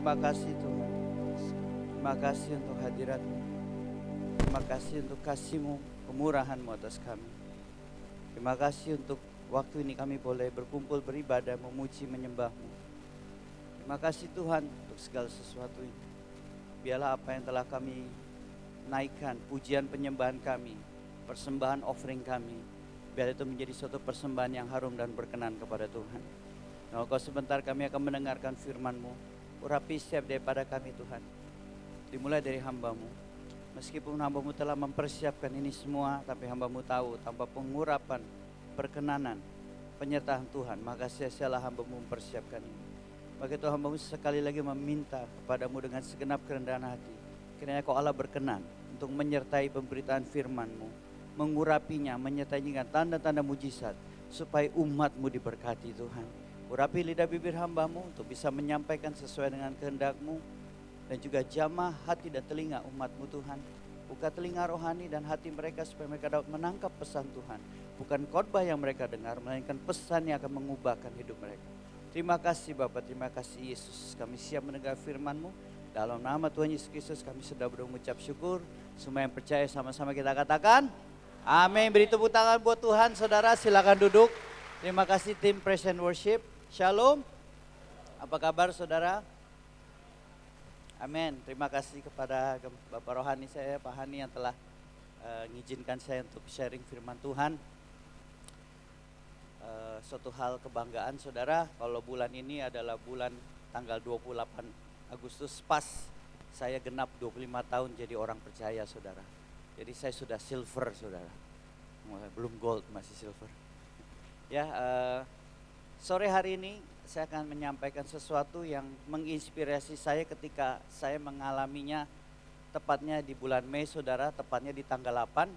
Terima kasih Tuhan. Terima kasih untuk hadirat-Mu. Terima kasih untuk kasih-Mu, kemurahan-Mu atas kami. Terima kasih untuk waktu ini kami boleh berkumpul beribadah, memuji, menyembah-Mu. Terima kasih Tuhan untuk segala sesuatu ini. Biarlah apa yang telah kami naikkan, pujian penyembahan kami, persembahan offering kami, biar itu menjadi suatu persembahan yang harum dan berkenan kepada Tuhan. Nah, Kau sebentar kami akan mendengarkan firman-Mu. Urapi setiap daripada kami Tuhan. Dimulai dari hamba-Mu. Meskipun hamba-Mu telah mempersiapkan ini semua, tapi hamba-Mu tahu tanpa pengurapan, perkenanan, penyertaan Tuhan, maka sia-sialah hamba-Mu mempersiapkan ini. Maka itu hamba-Mu sekali lagi meminta kepadamu dengan segenap kerendahan hati. Kiranya Kau Allah berkenan untuk menyertai pemberitaan firman-Mu, mengurapinya, menyertai dengan tanda-tanda mujizat, supaya umat-Mu diberkati Tuhan. Urapi lidah bibir hamba-Mu untuk bisa menyampaikan sesuai dengan kehendak-Mu, dan juga jamah hati dan telinga umat-Mu Tuhan. Buka telinga rohani dan hati mereka supaya mereka dapat menangkap pesan Tuhan. Bukan khotbah yang mereka dengar, melainkan pesan yang akan mengubahkan hidup mereka. Terima kasih Bapa, terima kasih Yesus. Kami siap mendengar firman-Mu. Dalam nama Tuhan Yesus Kristus kami sudah mengucap syukur. Semua yang percaya sama-sama kita katakan amin. Beri tepuk tangan buat Tuhan. Saudara silakan duduk. Terima kasih tim Praise and Worship. Shalom. Apa kabar saudara? Amin. Terima kasih kepada Bapak Rohani saya, Pak Hani, yang telah mengizinkan saya untuk sharing firman Tuhan. Suatu hal kebanggaan saudara, kalau bulan ini adalah bulan tanggal 28 Agustus, pas saya genap 25 tahun jadi orang percaya saudara. Jadi saya sudah silver saudara, belum gold, masih silver. Ya, sore hari ini saya akan menyampaikan sesuatu yang menginspirasi saya ketika saya mengalaminya tepatnya di bulan Mei saudara, tepatnya di tanggal 8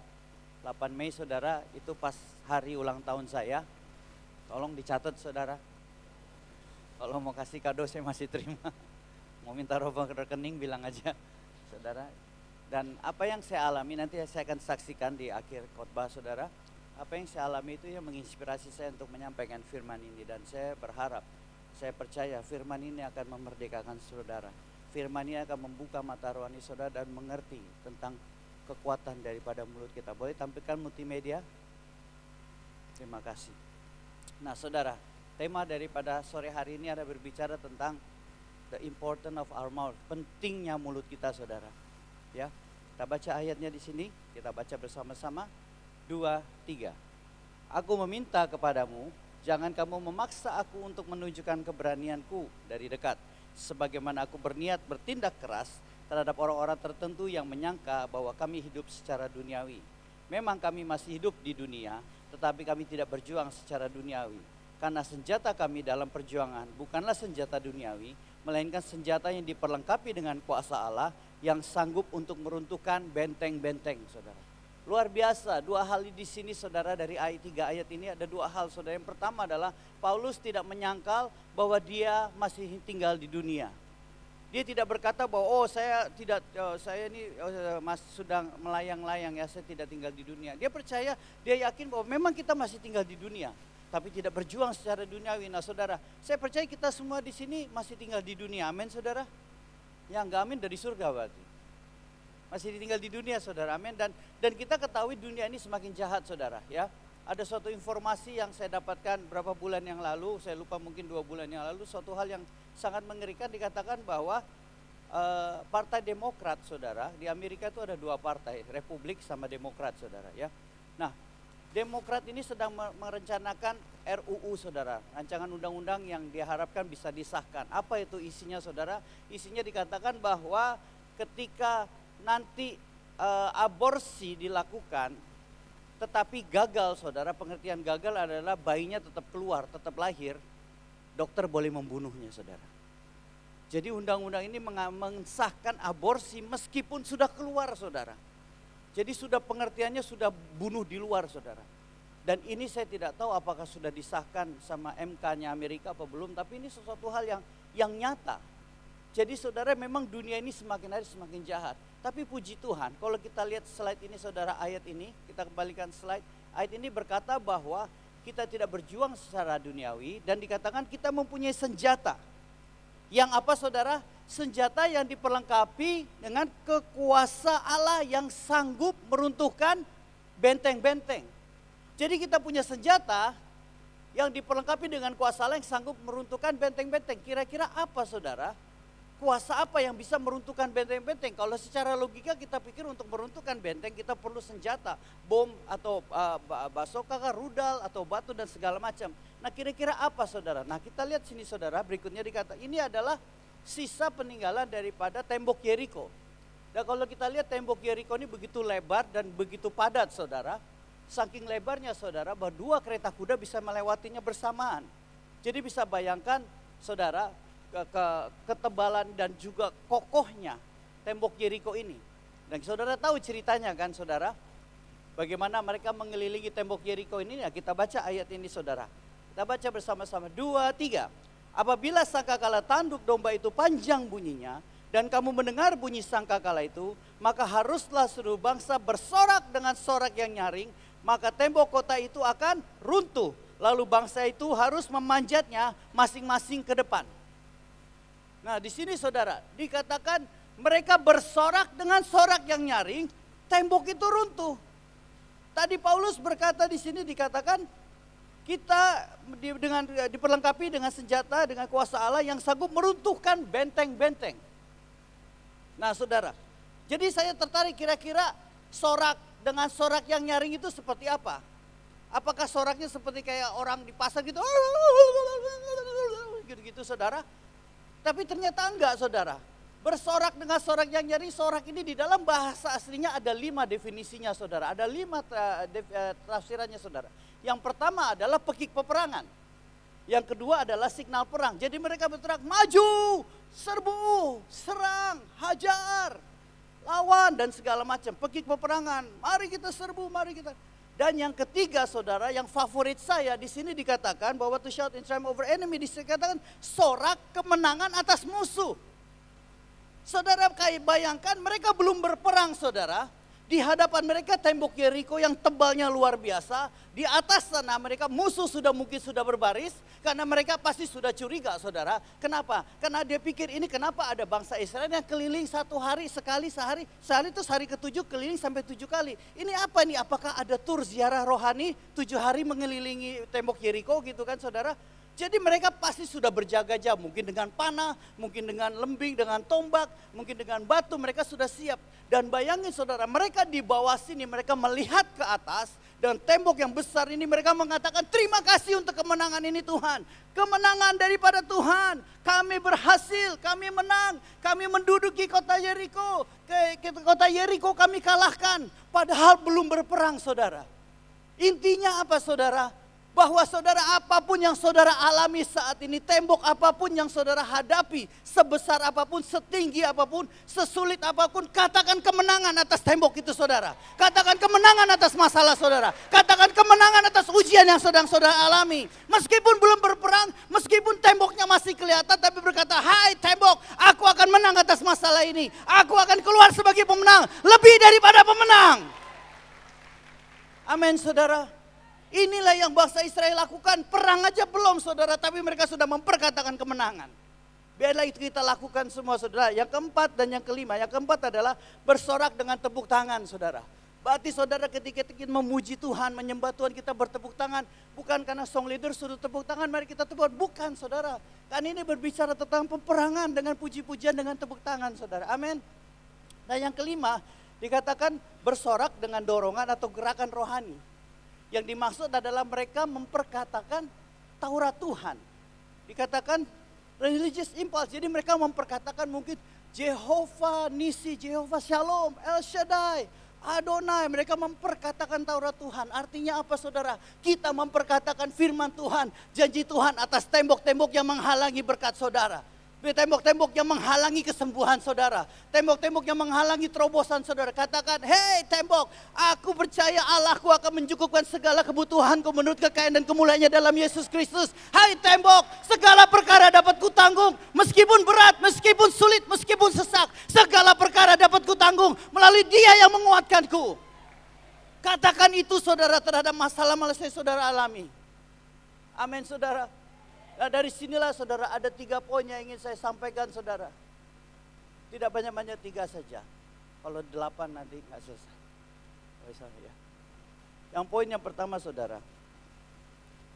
Mei saudara, itu pas hari ulang tahun saya. Tolong dicatat saudara. Kalau mau kasih kado saya masih terima. Mau minta rekening bilang aja saudara. Dan apa yang saya alami nanti saya akan saksikan di akhir khotbah saudara. Apa yang saya alami itu yang menginspirasi saya untuk menyampaikan firman ini. Dan saya berharap, saya percaya firman ini akan memerdekakan saudara. Firman ini akan membuka mata rohani saudara dan mengerti tentang kekuatan daripada mulut kita. Boleh tampilkan multimedia? Terima kasih. Nah saudara, tema daripada sore hari ini ada berbicara tentang the importance of our mouth, pentingnya mulut kita saudara. Ya, kita baca ayatnya di sini, kita baca bersama-sama. 2, 3. Aku meminta kepadamu, jangan kamu memaksa aku untuk menunjukkan keberanianku dari dekat, sebagaimana aku berniat bertindak keras terhadap orang-orang tertentu yang menyangka bahwa kami hidup secara duniawi. Memang kami masih hidup di dunia, tetapi kami tidak berjuang secara duniawi. Karena senjata kami dalam perjuangan bukanlah senjata duniawi, melainkan senjata yang diperlengkapi dengan kuasa Allah yang sanggup untuk meruntuhkan benteng-benteng saudara. Luar biasa, dua hal di sini saudara, dari ayat 3 ayat ini ada dua hal saudara. Yang pertama adalah Paulus tidak menyangkal bahwa dia masih tinggal di dunia. Dia tidak berkata bahwa saya ini sedang melayang-layang ya, saya tidak tinggal di dunia. Dia percaya, dia yakin bahwa memang kita masih tinggal di dunia, tapi tidak berjuang secara duniawi. Nah saudara, saya percaya kita semua di sini masih tinggal di dunia. Amin saudara. Yang enggak amin dari surga berarti. Masih tinggal di dunia saudara, amin. Dan kita ketahui dunia ini semakin jahat saudara ya. Ada suatu informasi yang saya dapatkan berapa bulan yang lalu, saya lupa mungkin 2 bulan yang lalu, suatu hal yang sangat mengerikan, dikatakan bahwa Partai Demokrat saudara, di Amerika itu ada 2 partai, Republik sama Demokrat saudara ya. Nah, Demokrat ini sedang merencanakan RUU saudara, rancangan undang-undang yang diharapkan bisa disahkan. Apa itu isinya saudara? Isinya dikatakan bahwa ketika nanti aborsi dilakukan tetapi gagal saudara, pengertian gagal adalah bayinya tetap keluar, tetap lahir, dokter boleh membunuhnya saudara. Jadi undang-undang ini mengesahkan aborsi meskipun sudah keluar saudara. Jadi sudah pengertiannya sudah bunuh di luar saudara. Dan ini saya tidak tahu apakah sudah disahkan sama MK-nya Amerika apa belum, tapi ini sesuatu hal yang nyata. Jadi saudara, memang dunia ini semakin hari semakin jahat. Tapi puji Tuhan, kalau kita lihat slide ini saudara, ayat ini, kita kembalikan slide. Ayat ini berkata bahwa kita tidak berjuang secara duniawi dan dikatakan kita mempunyai senjata. Yang apa saudara? senjata yang diperlengkapi dengan kekuasa Allah yang sanggup meruntuhkan benteng-benteng. Jadi kita punya senjata yang diperlengkapi dengan kuasa Allah yang sanggup meruntuhkan benteng-benteng. Kira-kira apa saudara? Kuasa apa yang bisa meruntuhkan benteng-benteng? Kalau secara logika kita pikir untuk meruntuhkan benteng kita perlu senjata, bom atau basoka, rudal atau batu dan segala macam. Nah kira-kira apa saudara? Nah kita lihat sini saudara, berikutnya dikata ini adalah sisa peninggalan daripada tembok Yeriko. Dan kalau kita lihat tembok Yeriko ini begitu lebar dan begitu padat saudara. Saking lebarnya saudara bahwa 2 kereta kuda bisa melewatinya bersamaan. Jadi bisa bayangkan saudara ketebalan dan juga kokohnya tembok Yeriko ini. Dan saudara tahu ceritanya kan saudara, bagaimana mereka mengelilingi tembok Yeriko ini. Ya kita baca ayat ini saudara. Kita baca bersama-sama 2, 3. Apabila sangkakala tanduk domba itu panjang bunyinya dan kamu mendengar bunyi sangkakala itu, maka haruslah seluruh bangsa bersorak dengan sorak yang nyaring, maka tembok kota itu akan runtuh. Lalu bangsa itu harus memanjatnya masing-masing ke depan. Nah di sini saudara dikatakan mereka bersorak dengan sorak yang nyaring, tembok itu runtuh. Tadi Paulus berkata di sini dikatakan kita diperlengkapi dengan senjata dengan kuasa Allah yang sanggup meruntuhkan benteng-benteng. Nah saudara, jadi saya tertarik kira-kira sorak dengan sorak yang nyaring itu seperti apa? Apakah soraknya seperti kayak orang di pasar gitu, gitu-gitu saudara? Tapi ternyata enggak saudara. Bersorak dengan sorak yang nyaring, sorak ini di dalam bahasa aslinya ada 5 definisinya saudara. Ada 5 tafsirannya saudara. Yang pertama adalah pekik peperangan. Yang kedua adalah signal perang. Jadi mereka berteriak maju, serbu, serang, hajar, lawan dan segala macam. Pekik peperangan, mari kita serbu, mari kita. Dan yang ketiga saudara, yang favorit saya di sini dikatakan bahwa to shout in triumph over enemy, dikatakan sorak kemenangan atas musuh. Saudara kayak bayangkan mereka belum berperang saudara. Di hadapan mereka tembok Yeriko yang tebalnya luar biasa. Di atas sana mereka musuh mungkin sudah berbaris. Karena mereka pasti sudah curiga saudara. Kenapa? Karena dia pikir ini kenapa ada bangsa Israel yang keliling 1 hari sekali sehari. Sehari itu hari ke-7 keliling sampai 7 kali. Ini apa nih? Apakah ada tur ziarah rohani 7 hari mengelilingi tembok Yeriko gitu kan saudara? Jadi mereka pasti sudah berjaga-jaga, mungkin dengan panah, mungkin dengan lembing, dengan tombak, mungkin dengan batu, mereka sudah siap. Dan bayangin saudara, mereka di bawah sini, mereka melihat ke atas, dan tembok yang besar ini mereka mengatakan, terima kasih untuk kemenangan ini Tuhan. Kemenangan daripada Tuhan, kami berhasil, kami menang, kami menduduki kota Yeriko. Kota Yeriko kami kalahkan, padahal belum berperang saudara. Intinya apa saudara? Bahwa saudara apapun yang saudara alami saat ini, tembok apapun yang saudara hadapi, sebesar apapun, setinggi apapun, sesulit apapun, katakan kemenangan atas tembok itu saudara. Katakan kemenangan atas masalah saudara. Katakan kemenangan atas ujian yang sedang saudara alami. Meskipun belum berperang, meskipun temboknya masih kelihatan, tapi berkata, hai tembok, aku akan menang atas masalah ini. Aku akan keluar sebagai pemenang, lebih daripada pemenang. Amin saudara. Inilah yang bangsa Israel lakukan, perang aja belum saudara, tapi mereka sudah memperkatakan kemenangan. Biarlah itu kita lakukan semua saudara. Yang keempat dan yang kelima, yang keempat adalah bersorak dengan tepuk tangan saudara. Berarti saudara ketika kita memuji Tuhan, menyembah Tuhan, kita bertepuk tangan. Bukan karena song leader suruh tepuk tangan, mari kita tepuk. Bukan saudara. Kan ini berbicara tentang peperangan dengan puji-pujian dengan tepuk tangan saudara. Amin. Dan yang kelima, dikatakan bersorak dengan dorongan atau gerakan rohani. Yang dimaksud adalah mereka memperkatakan Taurat Tuhan. Dikatakan religious impulse. Jadi mereka memperkatakan mungkin Jehovah Nisi, Jehovah Shalom, El Shaddai, Adonai. Mereka memperkatakan Taurat Tuhan. Artinya apa saudara? Kita memperkatakan firman Tuhan, janji Tuhan atas tembok-tembok yang menghalangi berkat saudara. Tembok-tembok yang menghalangi kesembuhan saudara. Tembok-tembok yang menghalangi terobosan saudara. Katakan, hei tembok, aku percaya Allahku akan mencukupkan segala kebutuhanku menurut kekayaan dan kemuliaannya dalam Yesus Kristus. Hai tembok, segala perkara dapat kutanggung. Meskipun berat, meskipun sulit, meskipun sesak. Segala perkara dapat kutanggung melalui Dia yang menguatkanku. Katakan itu saudara terhadap masalah-masalah yang saudara alami. Amin saudara. Nah, dari sinilah saudara ada 3 poin yang ingin saya sampaikan saudara. Tidak banyak-banyak 3 saja. Kalau 8 nanti nggak selesai. Ya. Yang poin yang pertama saudara,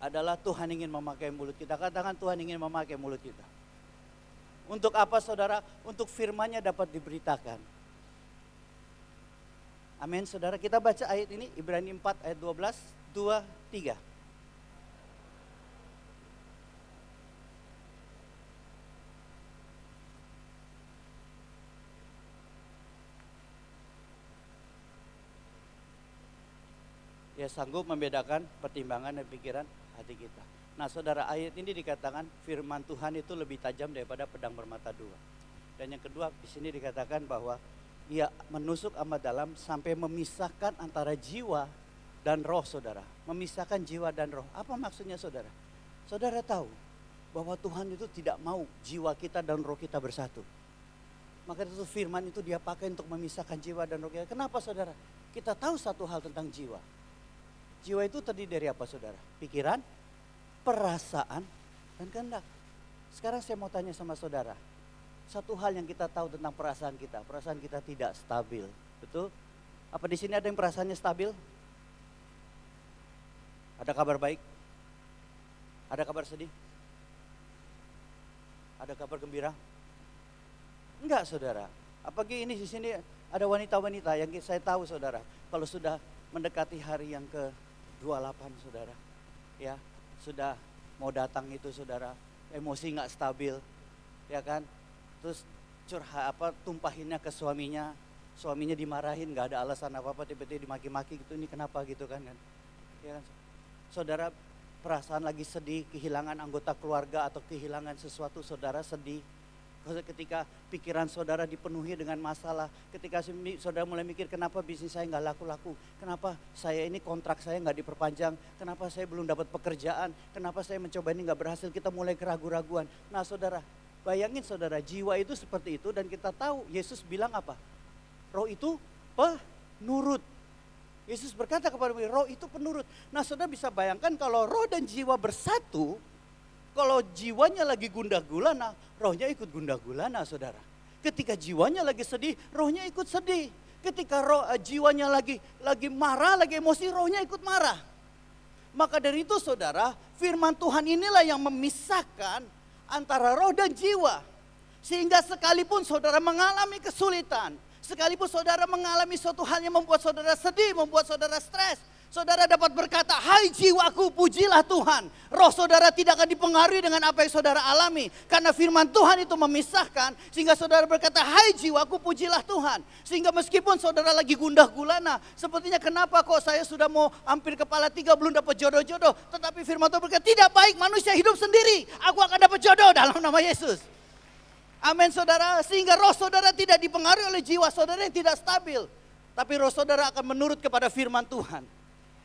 adalah Tuhan ingin memakai mulut kita. Katakan Tuhan ingin memakai mulut kita. Untuk apa saudara? Untuk firman-Nya dapat diberitakan. Amin saudara. Kita baca ayat ini, Ibrani 4 ayat 12, 2, 3. Ya, sanggup membedakan pertimbangan dan pikiran hati kita. Nah saudara, ayat ini dikatakan firman Tuhan itu lebih tajam daripada pedang bermata dua. Dan yang kedua, di sini dikatakan bahwa ia menusuk amat dalam sampai memisahkan antara jiwa dan roh saudara. Memisahkan jiwa dan roh. Apa maksudnya saudara? Saudara tahu bahwa Tuhan itu tidak mau jiwa kita dan roh kita bersatu. Maka itu firman itu dia pakai untuk memisahkan jiwa dan roh kita. Kenapa saudara? Kita tahu satu hal tentang jiwa. Jiwa itu terdiri dari apa saudara? Pikiran, perasaan, dan kehendak. Sekarang saya mau tanya sama saudara. Satu hal yang kita tahu tentang perasaan kita tidak stabil. Betul? Apa di sini ada yang perasaannya stabil? Ada kabar baik? Ada kabar sedih? Ada kabar gembira? Enggak saudara. Apalagi ini di sini ada wanita-wanita yang saya tahu saudara. Kalau sudah mendekati hari yang ke-28 saudara, ya sudah mau datang itu saudara, emosi nggak stabil, ya kan? Terus tumpahinnya ke suaminya dimarahin, nggak ada alasan apa-apa, tiba-tiba dimaki-maki gitu, ini kenapa gitu kan? Ya kan? Saudara perasaan lagi sedih, kehilangan anggota keluarga atau kehilangan sesuatu, saudara sedih. Ketika pikiran saudara dipenuhi dengan masalah, ketika saudara mulai mikir kenapa bisnis saya nggak laku-laku, kenapa saya ini kontrak saya nggak diperpanjang, kenapa saya belum dapat pekerjaan, kenapa saya mencoba ini nggak berhasil, kita mulai keraguan-raguan. Nah saudara, bayangin saudara, jiwa itu seperti itu dan kita tahu Yesus bilang apa? Roh itu penurut. Yesus berkata kepada mereka, roh itu penurut. Nah saudara bisa bayangkan kalau roh dan jiwa bersatu, kalau jiwanya lagi gundah gulana, rohnya ikut gundah gulana saudara. Ketika jiwanya lagi sedih, rohnya ikut sedih. Ketika jiwanya lagi marah, lagi emosi, rohnya ikut marah. Maka dari itu saudara, firman Tuhan inilah yang memisahkan antara roh dan jiwa. Sehingga sekalipun saudara mengalami kesulitan, sekalipun saudara mengalami suatu hal yang membuat saudara sedih, membuat saudara stres, saudara dapat berkata, hai jiwaku pujilah Tuhan. Roh saudara tidak akan dipengaruhi dengan apa yang saudara alami. Karena firman Tuhan itu memisahkan. Sehingga saudara berkata, hai jiwaku pujilah Tuhan. Sehingga meskipun saudara lagi gundah gulana. Sepertinya kenapa kok saya sudah mau hampir kepala 3 belum dapat jodoh-jodoh. Tetapi firman Tuhan berkata, tidak baik manusia hidup sendiri. Aku akan dapat jodoh dalam nama Yesus. Amin saudara. Sehingga roh saudara tidak dipengaruhi oleh jiwa saudara yang tidak stabil. Tapi roh saudara akan menurut kepada firman Tuhan.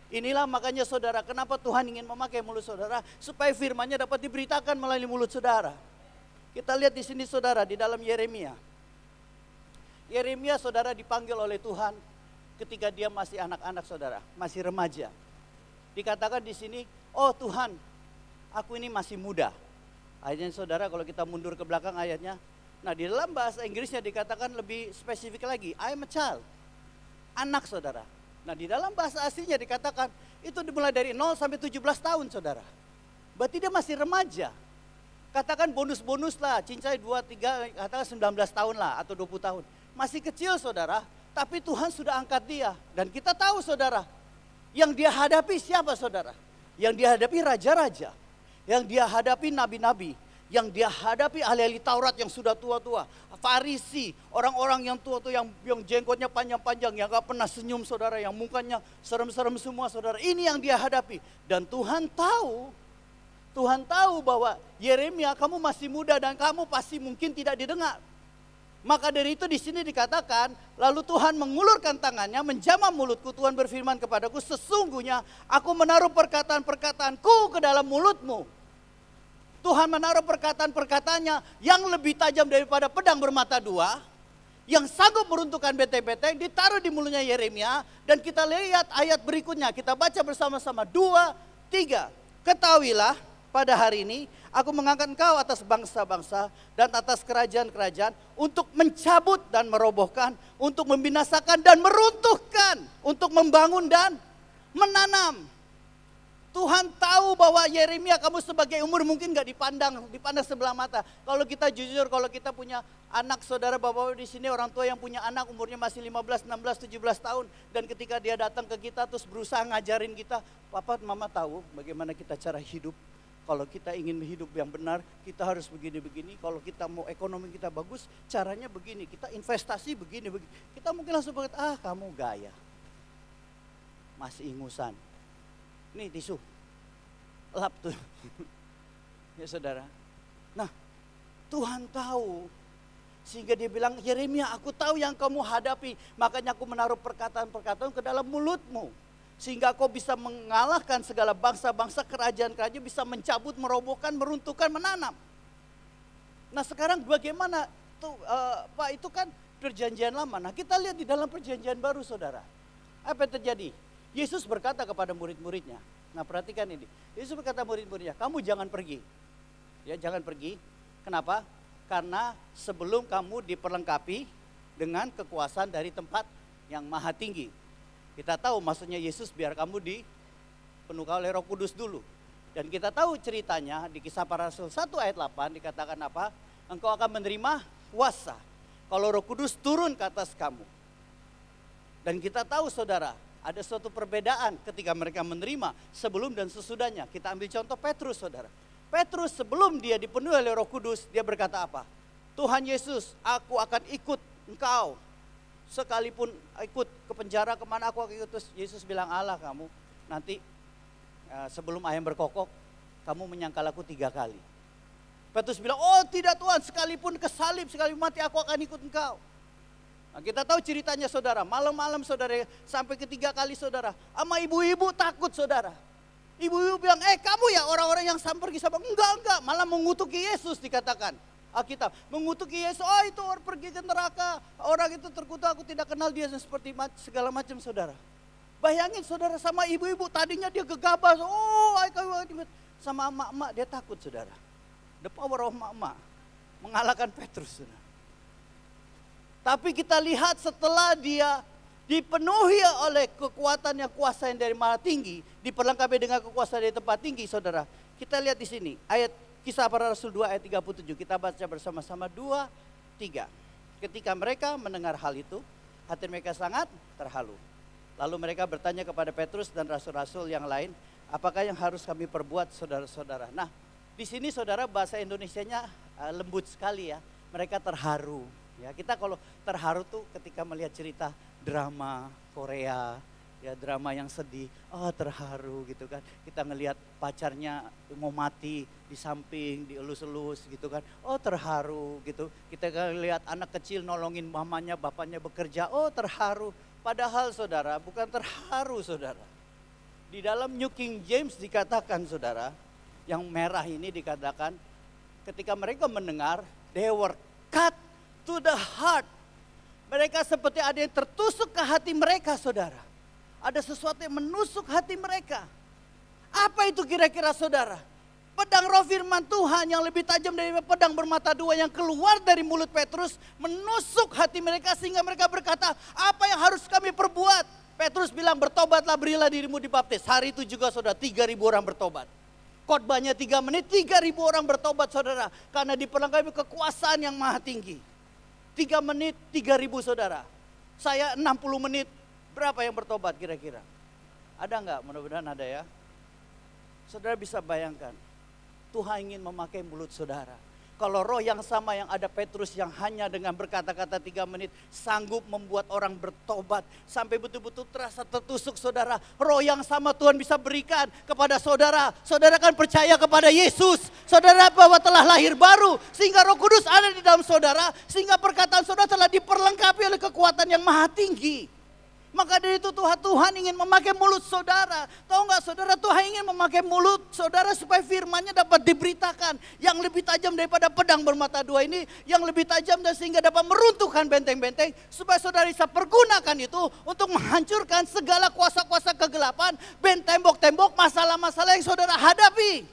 Inilah makanya saudara, kenapa Tuhan ingin memakai mulut saudara, supaya firman-Nya dapat diberitakan melalui mulut saudara. Kita lihat di sini saudara, di dalam Yeremia. Yeremia saudara dipanggil oleh Tuhan ketika dia masih anak-anak saudara, masih remaja. Dikatakan di sini, oh Tuhan, aku ini masih muda. Ayatnya saudara, kalau kita mundur ke belakang ayatnya, nah di dalam bahasa Inggrisnya dikatakan lebih spesifik lagi, I am a child, anak saudara. Nah di dalam bahasa aslinya dikatakan itu dimulai dari 0 sampai 17 tahun saudara. Berarti dia masih remaja. Katakan bonus-bonus lah, cincai 2, 3, katakan 19 tahun lah atau 20 tahun. Masih kecil saudara, tapi Tuhan sudah angkat dia. Dan kita tahu saudara, yang dia hadapi siapa saudara? Yang dia hadapi raja-raja, yang dia hadapi nabi-nabi, yang dia hadapi ahli-ahli Taurat yang sudah tua-tua, Farisi, orang-orang yang tua-tua yang jenggotnya panjang-panjang, yang gak pernah senyum saudara, yang mukanya serem-serem semua saudara. Ini yang dia hadapi. Dan Tuhan tahu bahwa Yeremia kamu masih muda dan kamu pasti mungkin tidak didengar. Maka dari itu di sini dikatakan, lalu Tuhan mengulurkan tangannya, menjamah mulutku, Tuhan berfirman kepadaku, sesungguhnya aku menaruh perkataan-perkataanku ke dalam mulutmu. Tuhan menaruh perkataan-perkataannya yang lebih tajam daripada pedang bermata dua, yang sanggup meruntuhkan benteng-benteng, ditaruh di mulutnya Yeremia. Dan kita lihat ayat berikutnya, kita baca bersama-sama 2, 3. Ketahuilah pada hari ini Aku mengangkat engkau atas bangsa-bangsa dan atas kerajaan-kerajaan untuk mencabut dan merobohkan, untuk membinasakan dan meruntuhkan, untuk membangun dan menanam. Tuhan tahu bahwa Yeremia, kamu sebagai umur mungkin gak dipandang sebelah mata. Kalau kita jujur, kalau kita punya anak, saudara bapak di sini orang tua yang punya anak umurnya masih 15, 16, 17 tahun. Dan ketika dia datang ke kita terus berusaha ngajarin kita, papa mama tahu bagaimana kita cara hidup. Kalau kita ingin hidup yang benar, kita harus begini-begini. Kalau kita mau ekonomi kita bagus, caranya begini. Kita investasi begini-begini. Kita mungkin langsung berkata, kamu gaya. Masih ingusan. Nih tisu, lap tuh. Ya saudara. Nah, Tuhan tahu. Sehingga dia bilang, Yeremia, aku tahu yang kamu hadapi. Makanya aku menaruh perkataan-perkataan ke dalam mulutmu. Sehingga kau bisa mengalahkan segala bangsa-bangsa, kerajaan-kerajaan, bisa mencabut, merobohkan, meruntuhkan, menanam. Nah sekarang bagaimana tuh, Pak, itu kan perjanjian lama. Nah kita lihat di dalam perjanjian baru, saudara. Apa yang terjadi? Yesus berkata kepada murid-muridnya. Nah perhatikan ini. Yesus berkata murid-muridnya, kamu jangan pergi. Ya jangan pergi. Kenapa? Karena sebelum kamu diperlengkapi dengan kekuasaan dari tempat yang maha tinggi. Kita tahu maksudnya Yesus biar kamu dipenuhi oleh Roh Kudus dulu. Dan kita tahu ceritanya di Kisah Para Rasul 1 ayat 8 dikatakan apa? Engkau akan menerima kuasa kalau Roh Kudus turun ke atas kamu. Dan kita tahu saudara, ada suatu perbedaan ketika mereka menerima sebelum dan sesudahnya. Kita ambil contoh Petrus, saudara. Petrus sebelum dia dipenuhi oleh Roh Kudus, dia berkata apa? Tuhan Yesus, aku akan ikut engkau. Sekalipun ikut ke penjara kemana aku akan ikut. Terus Yesus bilang, Allah kamu nanti sebelum ayam berkokok, kamu menyangkal aku 3 kali. Petrus bilang, oh tidak Tuhan, sekalipun kesalib, sekalipun mati aku akan ikut engkau. Nah, kita tahu ceritanya saudara, malam-malam saudara sampai ke 3 kali saudara. Sama ibu-ibu takut saudara. Ibu-ibu bilang, kamu ya orang-orang yang pergi sama. Enggak, malah mengutuki Yesus dikatakan. Alkitab, mengutuki Yesus, itu orang pergi ke neraka. Orang itu terkutuk, aku tidak kenal dia seperti segala macam saudara. Bayangin saudara sama ibu-ibu, tadinya dia gegabah. Sama emak-emak dia takut saudara. The power of emak-emak mengalahkan Petrus saudara. Tapi kita lihat setelah dia dipenuhi oleh kekuatan yang kuasa yang dari maha tinggi, diperlengkapi dengan kekuasaan dari tempat tinggi, saudara. Kita lihat di sini, ayat Kisah Para Rasul 2 ayat 37, kita baca bersama-sama 2, 3. Ketika mereka mendengar hal itu, hati mereka sangat terhalu. Lalu mereka bertanya kepada Petrus dan rasul-rasul yang lain, apakah yang harus kami perbuat saudara-saudara? Nah, di sini saudara bahasa Indonesianya lembut sekali ya, mereka terharu. Ya, kita kalau terharu tuh ketika melihat cerita drama Korea, ya drama yang sedih, terharu gitu kan. Kita ngelihat pacarnya mau mati di samping, dielus-elus gitu kan. Terharu gitu. Kita lihat anak kecil nolongin mamanya, bapaknya bekerja, terharu. Padahal saudara, bukan terharu saudara. Di dalam New King James dikatakan saudara, yang merah ini dikatakan ketika mereka mendengar, they were cut to the heart. Mereka seperti ada yang tertusuk ke hati mereka saudara. Ada sesuatu yang menusuk hati mereka. Apa itu kira-kira saudara? Pedang roh firman Tuhan yang lebih tajam dari pedang bermata dua yang keluar dari mulut Petrus menusuk hati mereka sehingga mereka berkata, apa yang harus kami perbuat? Petrus bilang, bertobatlah, berilah dirimu dibaptis. Hari itu juga saudara 3.000 orang bertobat. Khotbahnya 3 menit, 3.000 orang bertobat saudara. Karena diperlengkapi kekuasaan yang maha tinggi. 3 menit, 3.000 saudara. Saya 60 menit, berapa yang bertobat kira-kira? Ada enggak? Mudah-mudahan ada ya. Saudara bisa bayangkan, Tuhan ingin memakai mulut saudara. Kalau roh yang sama yang ada Petrus yang hanya dengan berkata-kata 3 menit sanggup membuat orang bertobat. Sampai betul-betul terasa tertusuk saudara. Roh yang sama Tuhan bisa berikan kepada saudara. Saudara kan percaya kepada Yesus. Saudara bahwa telah lahir baru. Sehingga Roh Kudus ada di dalam saudara. Sehingga perkataan saudara telah diperlengkapi oleh kekuatan yang maha tinggi. Maka dari itu Tuhan ingin memakai mulut saudara. Tahu nggak saudara, Tuhan ingin memakai mulut saudara supaya firman-Nya dapat diberitakan. Yang lebih tajam daripada pedang bermata dua ini. Yang lebih tajam dan sehingga dapat meruntuhkan benteng-benteng. Supaya saudara bisa pergunakan itu untuk menghancurkan segala kuasa-kuasa kegelapan. Tembok-tembok masalah-masalah yang saudara hadapi.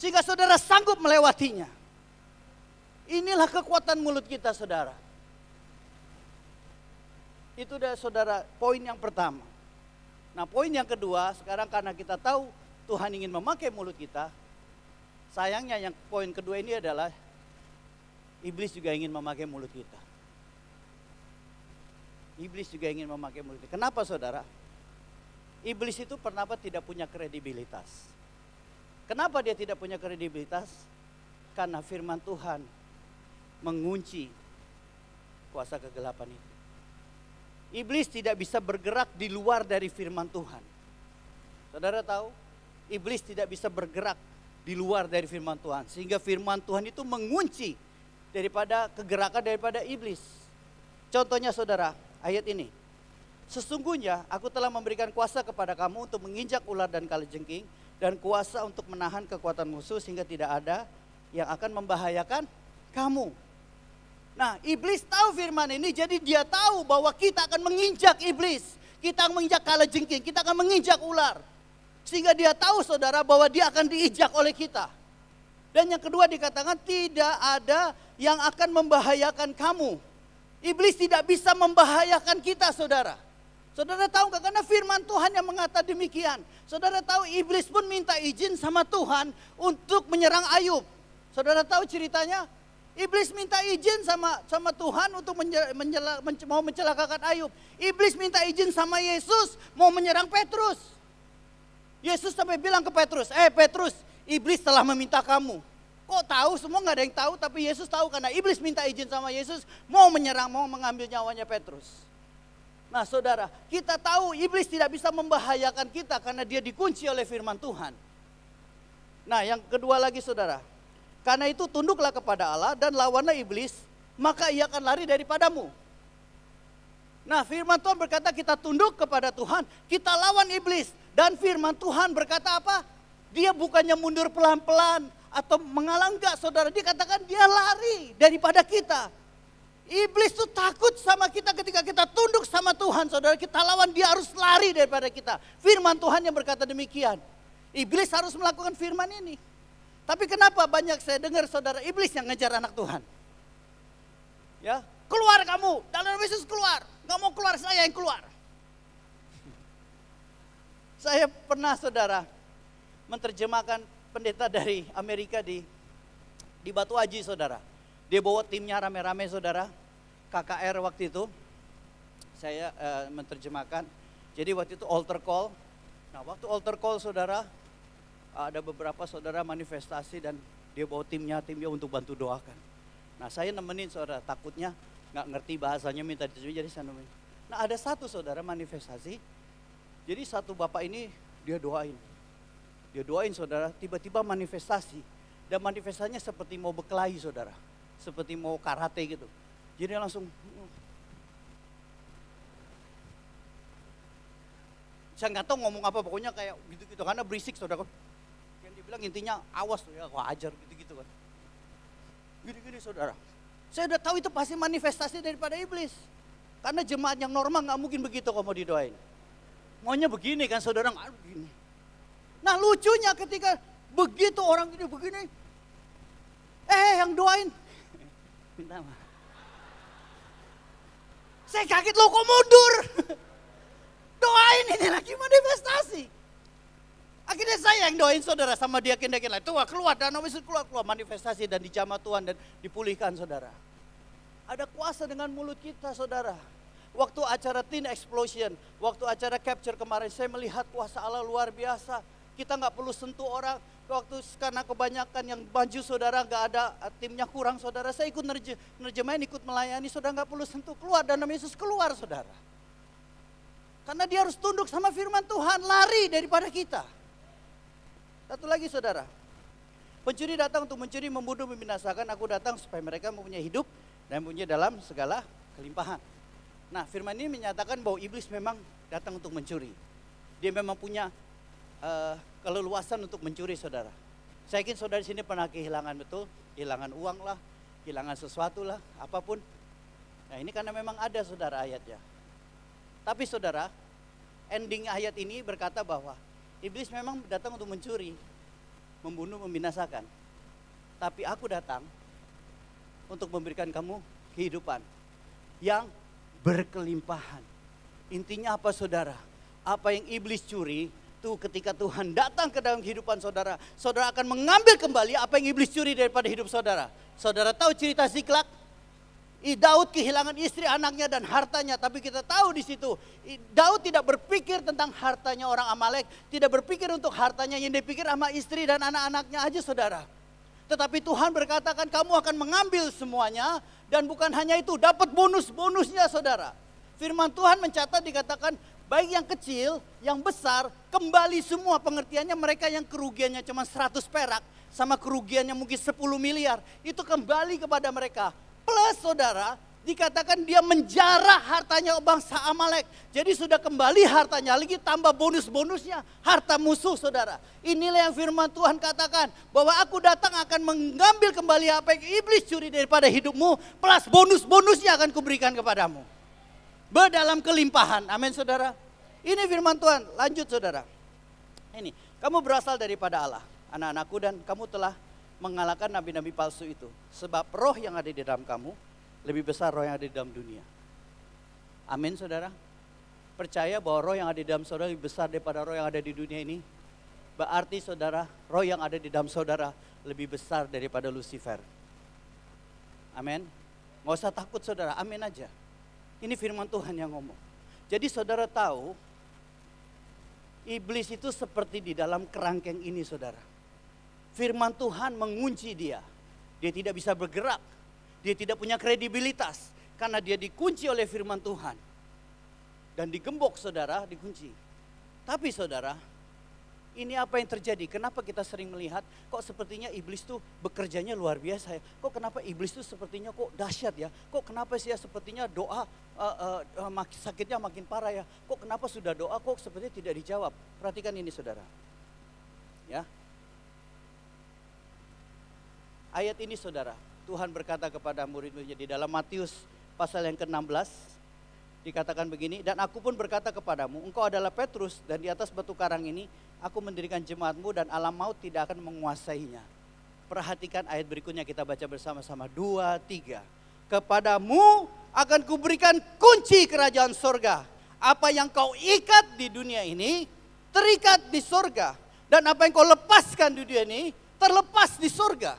Sehingga saudara sanggup melewatinya. Inilah kekuatan mulut kita, saudara. Itu dah saudara poin yang pertama. Nah, poin yang kedua, sekarang karena kita tahu Tuhan ingin memakai mulut kita. Sayangnya yang poin kedua ini adalah iblis juga ingin memakai mulut kita. Iblis juga ingin memakai mulut kita. Kenapa saudara? Iblis itu pernah tidak punya kredibilitas. Kenapa dia tidak punya kredibilitas? Karena firman Tuhan mengunci kuasa kegelapan itu. Iblis tidak bisa bergerak di luar dari firman Tuhan. Saudara tahu, iblis tidak bisa bergerak di luar dari firman Tuhan. Sehingga firman Tuhan itu mengunci daripada kegerakan daripada iblis. Contohnya saudara, ayat ini. Sesungguhnya aku telah memberikan kuasa kepada kamu untuk menginjak ular dan kalajengking. Dan kuasa untuk menahan kekuatan musuh sehingga tidak ada yang akan membahayakan kamu. Nah, iblis tahu firman ini, jadi dia tahu bahwa kita akan menginjak iblis. Kita akan menginjak kalajengking, kita akan menginjak ular. Sehingga dia tahu saudara bahwa dia akan diinjak oleh kita. Dan yang kedua dikatakan tidak ada yang akan membahayakan kamu. Iblis tidak bisa membahayakan kita saudara. Saudara tahu nggak? Karena firman Tuhan yang mengatakan demikian. Saudara tahu iblis pun minta izin sama Tuhan untuk menyerang Ayub. Saudara tahu ceritanya? Iblis minta izin sama Tuhan untuk mau mencelakakan Ayub. Iblis minta izin sama Yesus mau menyerang Petrus. Yesus sampai bilang ke Petrus, Petrus, iblis telah meminta kamu. Kok tahu? Semua nggak ada yang tahu, tapi Yesus tahu karena iblis minta izin sama Yesus mau menyerang, mau mengambil nyawanya Petrus. Nah saudara, kita tahu iblis tidak bisa membahayakan kita karena dia dikunci oleh firman Tuhan. Nah yang kedua lagi saudara, karena itu tunduklah kepada Allah dan lawanlah iblis, maka ia akan lari daripadamu. Nah firman Tuhan berkata kita tunduk kepada Tuhan, kita lawan iblis. Dan firman Tuhan berkata apa? Dia bukannya mundur pelan-pelan atau mengalah, enggak saudara. Dia katakan dia lari daripada kita. Iblis itu takut sama kita ketika kita tunduk sama Tuhan saudara. Kita lawan, dia harus lari daripada kita. Firman Tuhan yang berkata demikian. Iblis harus melakukan firman ini. Tapi kenapa banyak saya dengar saudara iblis yang ngejar anak Tuhan? Ya, keluar kamu, dalam nama Yesus keluar. Gak mau keluar, saya yang keluar. Saya pernah saudara menerjemahkan pendeta dari Amerika di Batu Haji saudara. Dia bawa timnya rame-rame saudara, KKR waktu itu. Saya menerjemahkan. Jadi waktu itu altar call. Nah waktu altar call saudara, ada beberapa saudara manifestasi dan dia bawa timnya untuk bantu doakan. Nah saya nemenin saudara, takutnya gak ngerti bahasanya minta diterjemah, jadi saya nemenin. Nah ada satu saudara manifestasi, jadi satu bapak ini dia doain saudara, tiba-tiba manifestasi. Dan manifestasinya seperti mau berkelahi saudara, seperti mau karate gitu. Jadi langsung, saya nggak tahu ngomong apa, pokoknya kayak gitu-gitu karena berisik saudara. Yang dibilang intinya awas tuh ya, kok ajar gitu-gitu kan. Gini-gini saudara. Saya udah tahu itu pasti manifestasi daripada iblis. Karena jemaat yang normal nggak mungkin begitu kalau mau didoain. Maunya begini kan saudara, nggak begini. Nah lucunya ketika begitu orang ini begini, yang doain, minta maaf. Saya kaget loh kok mundur. Doain ini lagi manifestasi. Akhirnya saya yang doain saudara sama diakin-diakin lain. Tuh keluar, dan keluar manifestasi dan dijamah Tuhan dan dipulihkan saudara. Ada kuasa dengan mulut kita saudara. Waktu acara Teen Explosion, waktu acara Capture kemarin saya melihat kuasa Allah luar biasa. Kita nggak perlu sentuh orang. Waktu karena kebanyakan yang maju saudara, nggak ada timnya kurang saudara. Saya ikut nerjemahin, ikut melayani, saudara nggak perlu sentuh, keluar dan nama Yesus keluar saudara. Karena dia harus tunduk sama firman Tuhan, lari daripada kita. Satu lagi saudara, pencuri datang untuk mencuri, membunuh, membinasakan. Aku datang supaya mereka mempunyai hidup dan mempunyai dalam segala kelimpahan. Nah firman ini menyatakan bahwa iblis memang datang untuk mencuri. Dia memang punya keleluasan untuk mencuri saudara. Saya yakin saudara di sini pernah kehilangan betul, kehilangan uang lah, kehilangan sesuatu lah, apapun. Nah ini karena memang ada saudara ayatnya. Tapi saudara, ending ayat ini berkata bahwa iblis memang datang untuk mencuri. membunuh, membinasakan. Tapi aku datang untuk memberikan kamu kehidupan yang berkelimpahan. Intinya apa saudara? Apa yang iblis curi, tuh ketika Tuhan datang ke dalam kehidupan saudara, saudara akan mengambil kembali apa yang iblis curi daripada hidup saudara. Saudara tahu cerita Ziklag? Daud kehilangan istri, anaknya dan hartanya, tapi kita tahu di situ Daud tidak berpikir tentang hartanya orang Amalek, tidak berpikir untuk hartanya, yang dipikir sama istri dan anak-anaknya aja saudara. Tetapi Tuhan berkatakan kamu akan mengambil semuanya, dan bukan hanya itu, dapat bonus-bonusnya saudara. Firman Tuhan mencatat dikatakan baik yang kecil, yang besar, kembali semua. Pengertiannya mereka yang kerugiannya cuma 100 perak sama kerugiannya mungkin 10 miliar, itu kembali kepada mereka. Plus saudara, dikatakan dia menjarah hartanya bangsa Amalek. Jadi sudah kembali hartanya, lagi tambah bonus-bonusnya, harta musuh saudara. Inilah yang firman Tuhan katakan, bahwa aku datang akan mengambil kembali apa yang iblis curi daripada hidupmu, plus bonus-bonusnya akan kuberikan kepadamu. Berdalam kelimpahan, amin saudara. Ini firman Tuhan, lanjut saudara. Ini, kamu berasal daripada Allah, anak-anakku, dan kamu telah mengalahkan nabi-nabi palsu itu. Sebab roh yang ada di dalam kamu lebih besar roh yang ada di dalam dunia. Amin saudara. Percaya bahwa roh yang ada di dalam saudara lebih besar daripada roh yang ada di dunia ini. Berarti saudara, roh yang ada di dalam saudara lebih besar daripada Lucifer. Amin. Gak usah takut saudara, amin aja. Ini firman Tuhan yang ngomong. Jadi saudara tahu, iblis itu seperti di dalam kerangkeng ini saudara. Firman Tuhan mengunci dia. Dia tidak bisa bergerak. Dia tidak punya kredibilitas. Karena dia dikunci oleh firman Tuhan. Dan digembok saudara, dikunci. Tapi saudara, ini apa yang terjadi? Kenapa kita sering melihat kok sepertinya iblis tuh bekerjanya luar biasa ya? Kok kenapa iblis tuh sepertinya kok dahsyat ya? Kok kenapa sih ya sepertinya doa sakitnya makin parah ya? Kok kenapa sudah doa kok sepertinya tidak dijawab? Perhatikan ini saudara. Ya. Ayat ini saudara, Tuhan berkata kepada murid-muridnya di dalam Matius pasal yang ke-16. Dikatakan begini, dan aku pun berkata kepadamu, engkau adalah Petrus, dan di atas batu karang ini aku mendirikan jemaatmu, dan alam maut tidak akan menguasainya. Perhatikan ayat berikutnya, kita baca bersama-sama. 2, 3. Kepadamu akan kuberikan kunci kerajaan sorga. Apa yang kau ikat di dunia ini, terikat di sorga. Dan apa yang kau lepaskan di dunia ini, terlepas di sorga.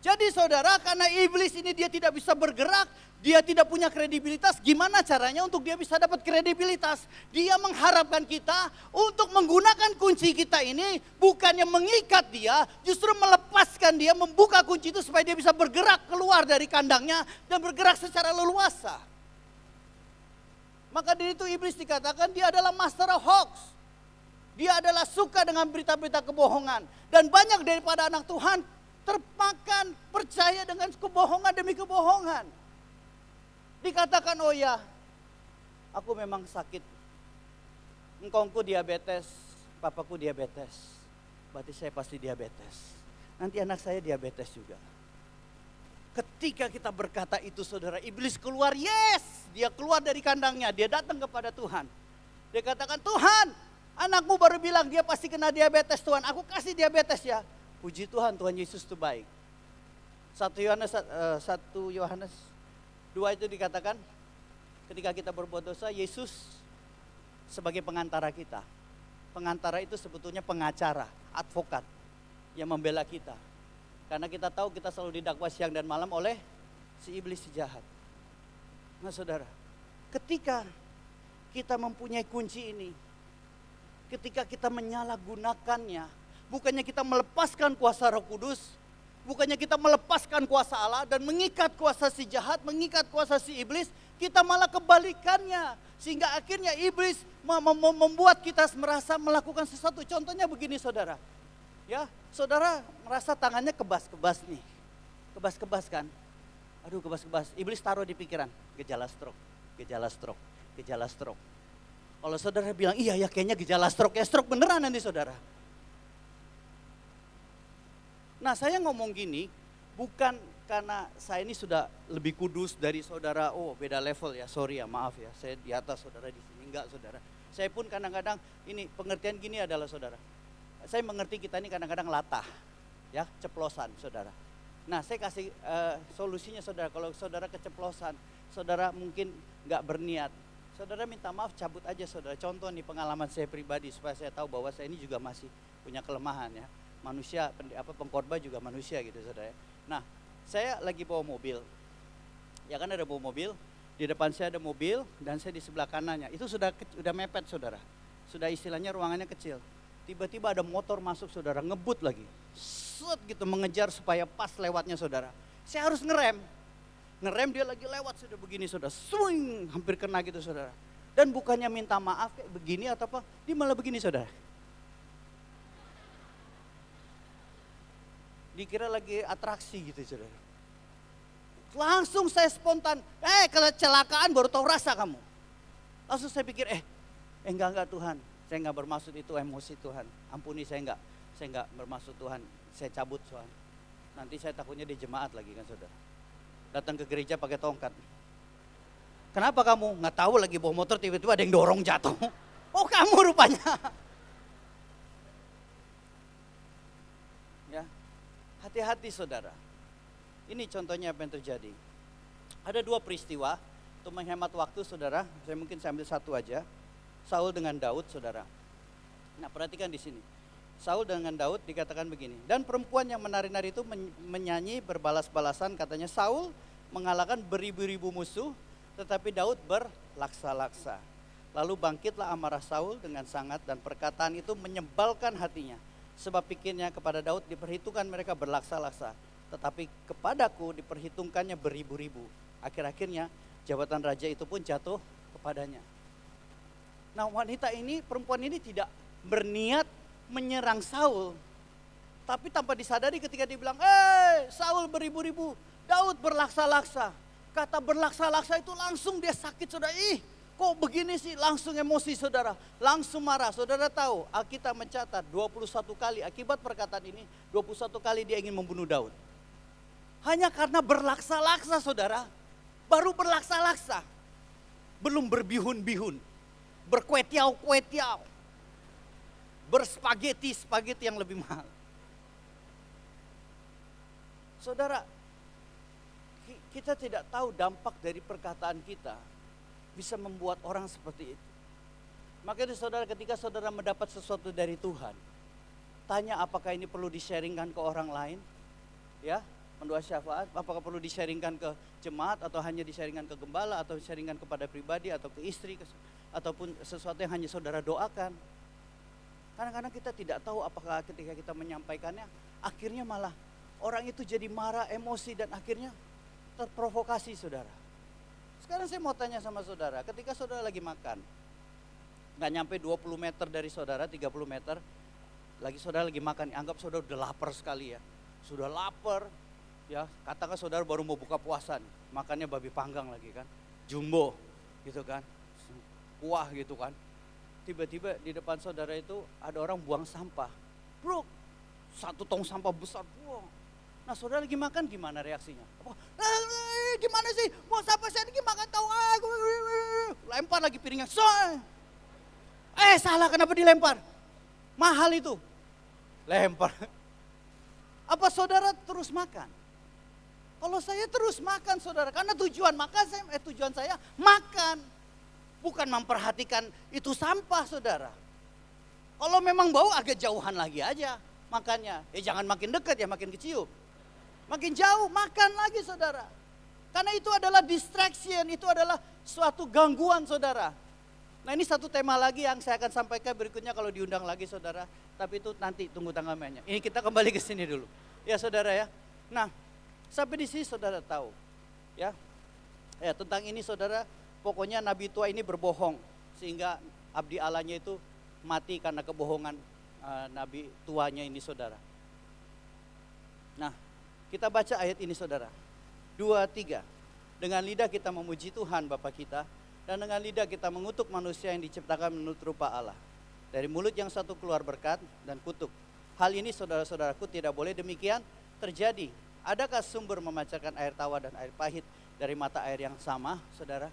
Jadi saudara, karena iblis ini dia tidak bisa bergerak, dia tidak punya kredibilitas, gimana caranya untuk dia bisa dapat kredibilitas? Dia mengharapkan kita untuk menggunakan kunci kita ini, bukannya mengikat dia, justru melepaskan dia, membuka kunci itu supaya dia bisa bergerak keluar dari kandangnya dan bergerak secara leluasa. Maka dari itu iblis dikatakan dia adalah master of hoax. Dia adalah suka dengan berita-berita kebohongan. Dan banyak daripada anak Tuhan termakan percaya dengan kebohongan demi kebohongan. Dikatakan, oh ya, aku memang sakit. Engkongku diabetes, papaku diabetes. Berarti saya pasti diabetes. Nanti anak saya diabetes juga. Ketika kita berkata itu saudara, iblis keluar, yes. Dia keluar dari kandangnya, dia datang kepada Tuhan. Dia katakan, Tuhan, anakmu baru bilang dia pasti kena diabetes Tuhan. Aku kasih diabetes ya. Puji Tuhan, Tuhan Yesus itu baik. 1 Yohanes 2 itu dikatakan, ketika kita berbuat dosa, Yesus sebagai pengantara kita. Pengantara itu sebetulnya pengacara, advokat yang membela kita. Karena kita tahu kita selalu didakwa siang dan malam oleh si iblis si jahat. Nah saudara, ketika kita mempunyai kunci ini, ketika kita menyalahgunakannya, bukannya kita melepaskan kuasa Roh Kudus, bukannya kita melepaskan kuasa Allah dan mengikat kuasa si jahat, mengikat kuasa si iblis, kita malah kebalikannya. Sehingga akhirnya iblis membuat kita merasa melakukan sesuatu. Contohnya begini saudara. Ya, saudara merasa tangannya kebas-kebas nih. Kebas-kebas kan? Aduh kebas-kebas. Iblis taruh di pikiran, gejala stroke, gejala stroke, gejala stroke. Kalau saudara bilang, iya ya kayaknya gejala stroke, ya stroke beneran nanti saudara. Nah saya ngomong gini, bukan karena saya ini sudah lebih kudus dari saudara, oh beda level ya, sorry ya, maaf ya, saya di atas saudara di sini, enggak saudara. Saya pun kadang-kadang ini pengertian gini adalah saudara, saya mengerti kita ini kadang-kadang latah, ya, ceplosan, saudara. Nah, saya kasih solusinya, saudara. Kalau saudara keceplosan, saudara mungkin nggak berniat, saudara minta maaf, cabut aja, saudara. Contoh nih pengalaman saya pribadi supaya saya tahu bahwa saya ini juga masih punya kelemahan, ya. Manusia, pengkhotbah juga manusia gitu, saudara. Nah, saya lagi bawa mobil, ya kan, ada bawa mobil, di depan saya ada mobil dan saya di sebelah kanannya. Itu sudah mepet, saudara. Sudah istilahnya ruangannya kecil. Tiba-tiba ada motor masuk, saudara, ngebut lagi. Set gitu, mengejar supaya pas lewatnya, saudara. Saya harus ngerem. Ngerem, dia lagi lewat, sudah begini, saudara. Swing, hampir kena gitu, saudara. Dan bukannya minta maaf kayak begini atau apa, dia malah begini, saudara. Dikira lagi atraksi gitu, saudara. Langsung saya spontan, kecelakaan baru tahu rasa kamu. Langsung saya pikir, enggak Tuhan. Saya enggak bermaksud itu emosi, Tuhan. Ampuni, saya enggak bermaksud, Tuhan. Saya cabut, Tuhan. Nanti saya takutnya di jemaat lagi kan, saudara. Datang ke gereja pakai tongkat. Kenapa kamu? Nggak tahu, lagi bawa motor tiba-tiba ada yang dorong jatuh. Oh, kamu rupanya. Ya, hati-hati, saudara. Ini contohnya apa yang terjadi. Ada dua peristiwa, untuk menghemat waktu, saudara. Saya ambil satu aja. Saul dengan Daud, saudara. Nah, perhatikan di sini. Saul dengan Daud dikatakan begini. Dan perempuan yang menari-nari itu menyanyi berbalas-balasan, katanya Saul mengalahkan beribu-ribu musuh, tetapi Daud berlaksa-laksa. Lalu bangkitlah amarah Saul dengan sangat, dan perkataan itu menyebalkan hatinya. Sebab pikirnya kepada Daud diperhitungkan mereka berlaksa-laksa, tetapi kepadaku diperhitungkannya beribu-ribu. Akhir-akhirnya jabatan raja itu pun jatuh kepadanya. Nah, perempuan ini tidak berniat menyerang Saul. Tapi tanpa disadari ketika dia bilang, Saul beribu-ribu, Daud berlaksa-laksa. Kata berlaksa-laksa itu langsung dia sakit, saudara. Kok begini sih? Langsung emosi, saudara. Langsung marah. Saudara tahu, Alkitab mencatat 21 kali akibat perkataan ini, 21 kali dia ingin membunuh Daud. Hanya karena berlaksa-laksa, saudara. Baru berlaksa-laksa. Belum berbihun-bihun. Berkuetiau-kuetiau. Berspageti yang lebih mahal. Saudara, kita tidak tahu dampak dari perkataan kita bisa membuat orang seperti itu. Makanya saudara, ketika saudara mendapat sesuatu dari Tuhan, tanya apakah ini perlu di-sharingkan ke orang lain, ya, mendoa syafaat, apakah perlu di-sharingkan ke jemaat, atau hanya di-sharingkan ke gembala, atau di-sharingkan kepada pribadi, atau ke istri, ataupun sesuatu yang hanya saudara doakan. Kadang-kadang kita tidak tahu apakah ketika kita menyampaikannya, akhirnya malah orang itu jadi marah, emosi, dan akhirnya terprovokasi, saudara. Sekarang saya mau tanya sama saudara, ketika saudara lagi makan, nggak nyampe 20 meter dari saudara, 30 meter, saudara lagi makan, anggap saudara udah lapar sekali, ya. Sudah lapar, ya, katakan saudara baru mau buka puasa nih, makannya babi panggang lagi kan, jumbo gitu kan, kuah gitu kan. Tiba-tiba di depan saudara itu ada orang buang sampah. Bro, 1 tong sampah besar buang. Nah, saudara lagi makan, gimana reaksinya? Gimana sih? Buang sampah saya lagi makan, tahu? Lempar lagi piringnya. Salah, kenapa dilempar? Mahal itu. Lempar. Apa saudara terus makan? Kalau saya terus makan, saudara, karena tujuan saya makan. Bukan memperhatikan itu sampah, saudara. Kalau memang bau, agak jauhan lagi aja makannya. Jangan makin dekat, ya makin kecium. Makin jauh, makan lagi, saudara. Karena itu adalah distraction, itu adalah suatu gangguan, saudara. Nah, ini satu tema lagi yang saya akan sampaikan berikutnya kalau diundang lagi, saudara. Tapi itu nanti tunggu tanggal mainnya. Ini kita kembali ke sini dulu. Ya, saudara, ya. Nah, sampai di sini saudara tahu, ya. Ya, tentang ini, saudara. Pokoknya nabi tua ini berbohong sehingga abdi Allahnya itu mati karena kebohongan nabi tuanya ini, saudara. Nah, kita baca ayat ini, saudara. 2-3. Dengan lidah kita memuji Tuhan Bapa kita, dan dengan lidah kita mengutuk manusia yang diciptakan menurut rupa Allah. Dari mulut yang satu keluar berkat dan kutuk. Hal ini, saudara-saudaraku, tidak boleh demikian terjadi. Adakah sumber memancarkan air tawar dan air pahit dari mata air yang sama, saudara?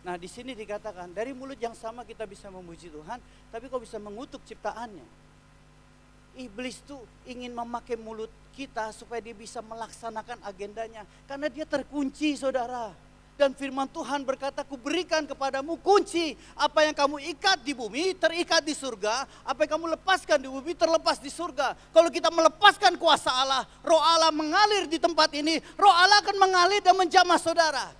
Nah, di sini dikatakan dari mulut yang sama kita bisa memuji Tuhan, tapi kok bisa mengutuk ciptaannya. Iblis tuh ingin memakai mulut kita supaya dia bisa melaksanakan agendanya. Karena dia terkunci, saudara. Dan firman Tuhan berkata, kuberikan kepadamu kunci. Apa yang kamu ikat di bumi, terikat di surga. Apa yang kamu lepaskan di bumi, terlepas di surga. Kalau kita melepaskan kuasa Allah, roh Allah mengalir di tempat ini. Roh Allah akan mengalir dan menjamah saudara.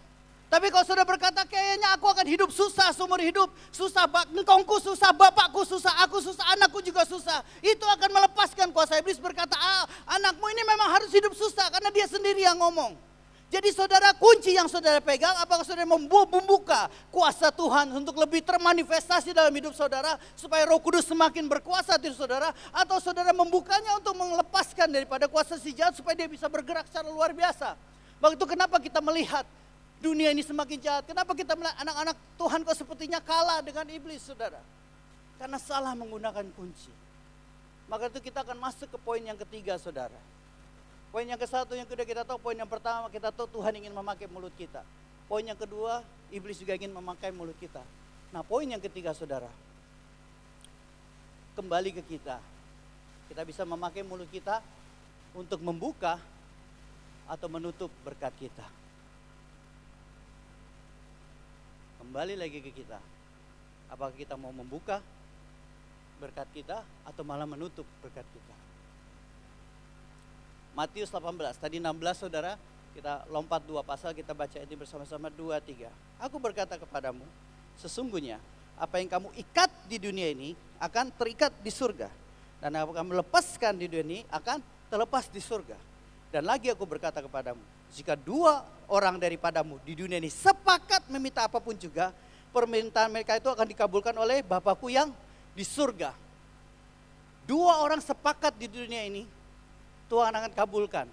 Tapi kalau saudara berkata, kayaknya aku akan hidup susah seumur hidup. Susah, engkongku susah, bapakku susah, aku susah, anakku juga susah. Itu akan melepaskan kuasa. Iblis berkata, anakmu ini memang harus hidup susah karena dia sendiri yang ngomong. Jadi saudara, kunci yang saudara pegang, apakah saudara membuka kuasa Tuhan untuk lebih termanifestasi dalam hidup saudara, supaya Roh Kudus semakin berkuasa di saudara, atau saudara membukanya untuk melepaskan daripada kuasa si jahat supaya dia bisa bergerak secara luar biasa. Begitu kenapa kita melihat dunia ini semakin jahat, kenapa kita melihat anak-anak Tuhan kok sepertinya kalah dengan iblis, saudara? Karena salah menggunakan kunci. Maka itu kita akan masuk ke poin yang ketiga, saudara. Poin yang ke-1, yang kedua kita tahu. Poin yang pertama kita tahu Tuhan ingin memakai mulut kita. Poin yang kedua, iblis juga ingin memakai mulut kita. Nah, poin yang ketiga, saudara, kembali ke kita. Kita bisa memakai mulut kita untuk membuka atau menutup berkat kita. Kembali lagi ke kita. Apakah kita mau membuka berkat kita atau malah menutup berkat kita? Matius 18, tadi 16 saudara, kita lompat 2 pasal, kita baca ini bersama-sama 2, 3. Aku berkata kepadamu, sesungguhnya apa yang kamu ikat di dunia ini akan terikat di surga. Dan apa yang kamu lepaskan di dunia ini akan terlepas di surga. Dan lagi aku berkata kepadamu, jika 2 orang daripadamu di dunia ini sepakat meminta apapun juga, permintaan mereka itu akan dikabulkan oleh Bapakku yang di surga. 2 orang sepakat di dunia ini, Tuhan akan kabulkan.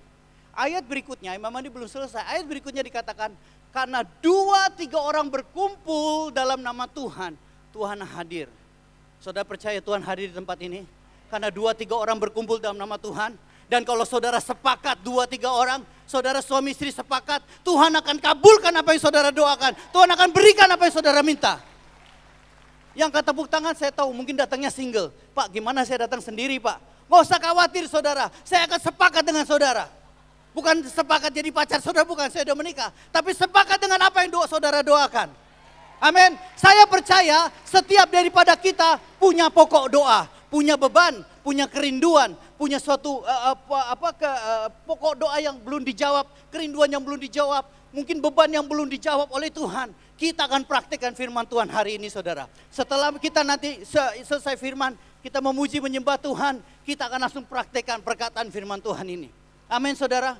Ayat berikutnya, Imam Andi belum selesai. Ayat berikutnya dikatakan, karena 2-3 orang berkumpul dalam nama Tuhan, Tuhan hadir. Saudara percaya Tuhan hadir di tempat ini? Karena 2-3 orang berkumpul dalam nama Tuhan. Dan kalau saudara sepakat 2-3 orang, saudara suami istri sepakat, Tuhan akan kabulkan apa yang saudara doakan. Tuhan akan berikan apa yang saudara minta. Yang kata tepuk tangan saya tahu mungkin datangnya single. Pak, gimana saya datang sendiri, Pak? Gak usah khawatir, saudara. Saya akan sepakat dengan saudara. Bukan sepakat jadi pacar saudara, bukan, saya sudah menikah. Tapi sepakat dengan apa yang saudara doakan. Amin. Saya percaya setiap daripada kita punya pokok doa, punya beban, punya kerinduan, punya suatu pokok doa yang belum dijawab, kerinduan yang belum dijawab, mungkin beban yang belum dijawab oleh Tuhan. Kita akan praktikkan firman Tuhan hari ini, saudara. Setelah kita nanti selesai firman, kita memuji menyembah Tuhan, kita akan langsung praktekkan perkataan firman Tuhan ini. Amin, saudara.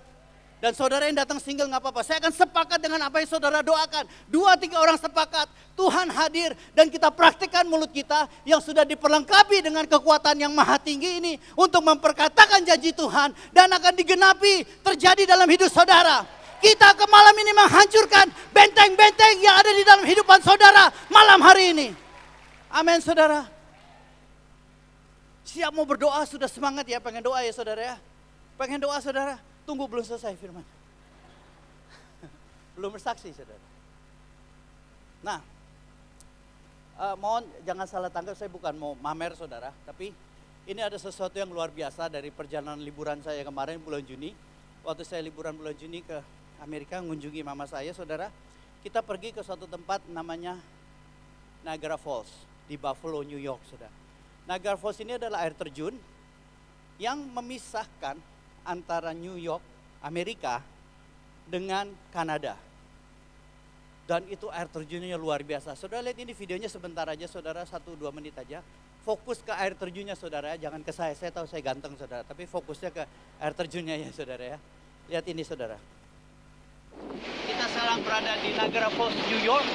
Dan saudara yang datang single gak apa-apa, saya akan sepakat dengan apa yang saudara doakan. 2-3 orang sepakat, Tuhan hadir dan kita praktekkan mulut kita yang sudah diperlengkapi dengan kekuatan yang maha tinggi ini untuk memperkatakan janji Tuhan dan akan digenapi terjadi dalam hidup saudara. Kita ke malam ini menghancurkan benteng-benteng yang ada di dalam kehidupan saudara malam hari ini. Amin, saudara. Siap mau berdoa, sudah semangat ya, pengen doa ya saudara ya. Pengen doa saudara, tunggu belum selesai firman. Belum bersaksi saudara. Nah, mohon jangan salah tangkap, saya bukan mau mamer saudara. Tapi ini ada sesuatu yang luar biasa dari perjalanan liburan saya kemarin bulan Juni. Waktu saya liburan bulan Juni ke Amerika mengunjungi mama saya saudara. Kita pergi ke suatu tempat namanya Niagara Falls di Buffalo, New York saudara. Niagara Falls ini adalah air terjun yang memisahkan antara New York, Amerika dengan Kanada. Dan itu air terjunnya luar biasa. Saudara lihat ini videonya sebentar aja saudara, 1-2 menit aja. Fokus ke air terjunnya saudara, jangan ke saya tahu saya ganteng saudara. Tapi fokusnya ke air terjunnya ya saudara ya. Lihat ini saudara. Kita sekarang berada di Niagara Falls, New York.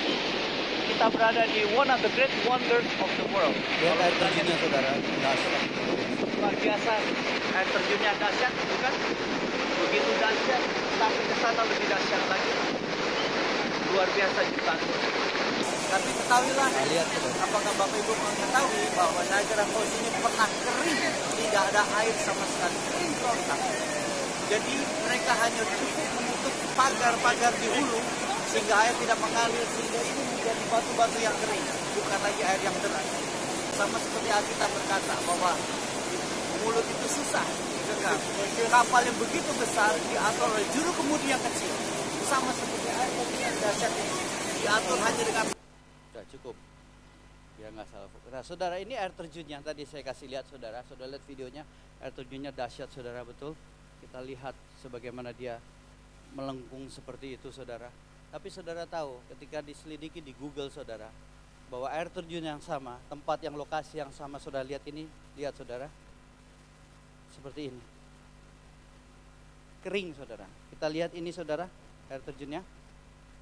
Kita berada di one of the great wonders of the world. Lihat air terjunnya saudara, dahsyat. Luar biasa, air terjunnya dahsyat, bukan? Begitu dahsyat, sampai ke sana lebih dahsyat lagi. Luar biasa jutaan. Tapi ketahuilah, apakah Bapak Ibu mengetahui bahwa Niagara Falls ini pernah kering, tidak ada air sama sekali, kering total. Jadi mereka hanya cukup menutup pagar-pagar di hulu sehingga air tidak mengalir, sehingga ini menjadi batu-batu yang kering, bukan lagi air yang deras. Sama seperti Alkitab berkata bahwa mulut itu susah digenggam. Kapal yang begitu besar diatur oleh juru kemudi yang kecil. Sama seperti air terjun yang dahsyat ini. Diatur hanya dengan... Sudah cukup. Biar nggak salah fokus. Nah saudara, ini air terjun yang tadi saya kasih lihat saudara. Saudara lihat videonya, air terjunnya dahsyat saudara, betul. Kita lihat sebagaimana dia melengkung seperti itu saudara. Tapi saudara tahu ketika diselidiki di Google saudara, bahwa air terjun yang sama, tempat yang lokasi yang sama, saudara lihat ini, lihat saudara. Seperti ini. Kering saudara. Kita lihat ini saudara, air terjunnya.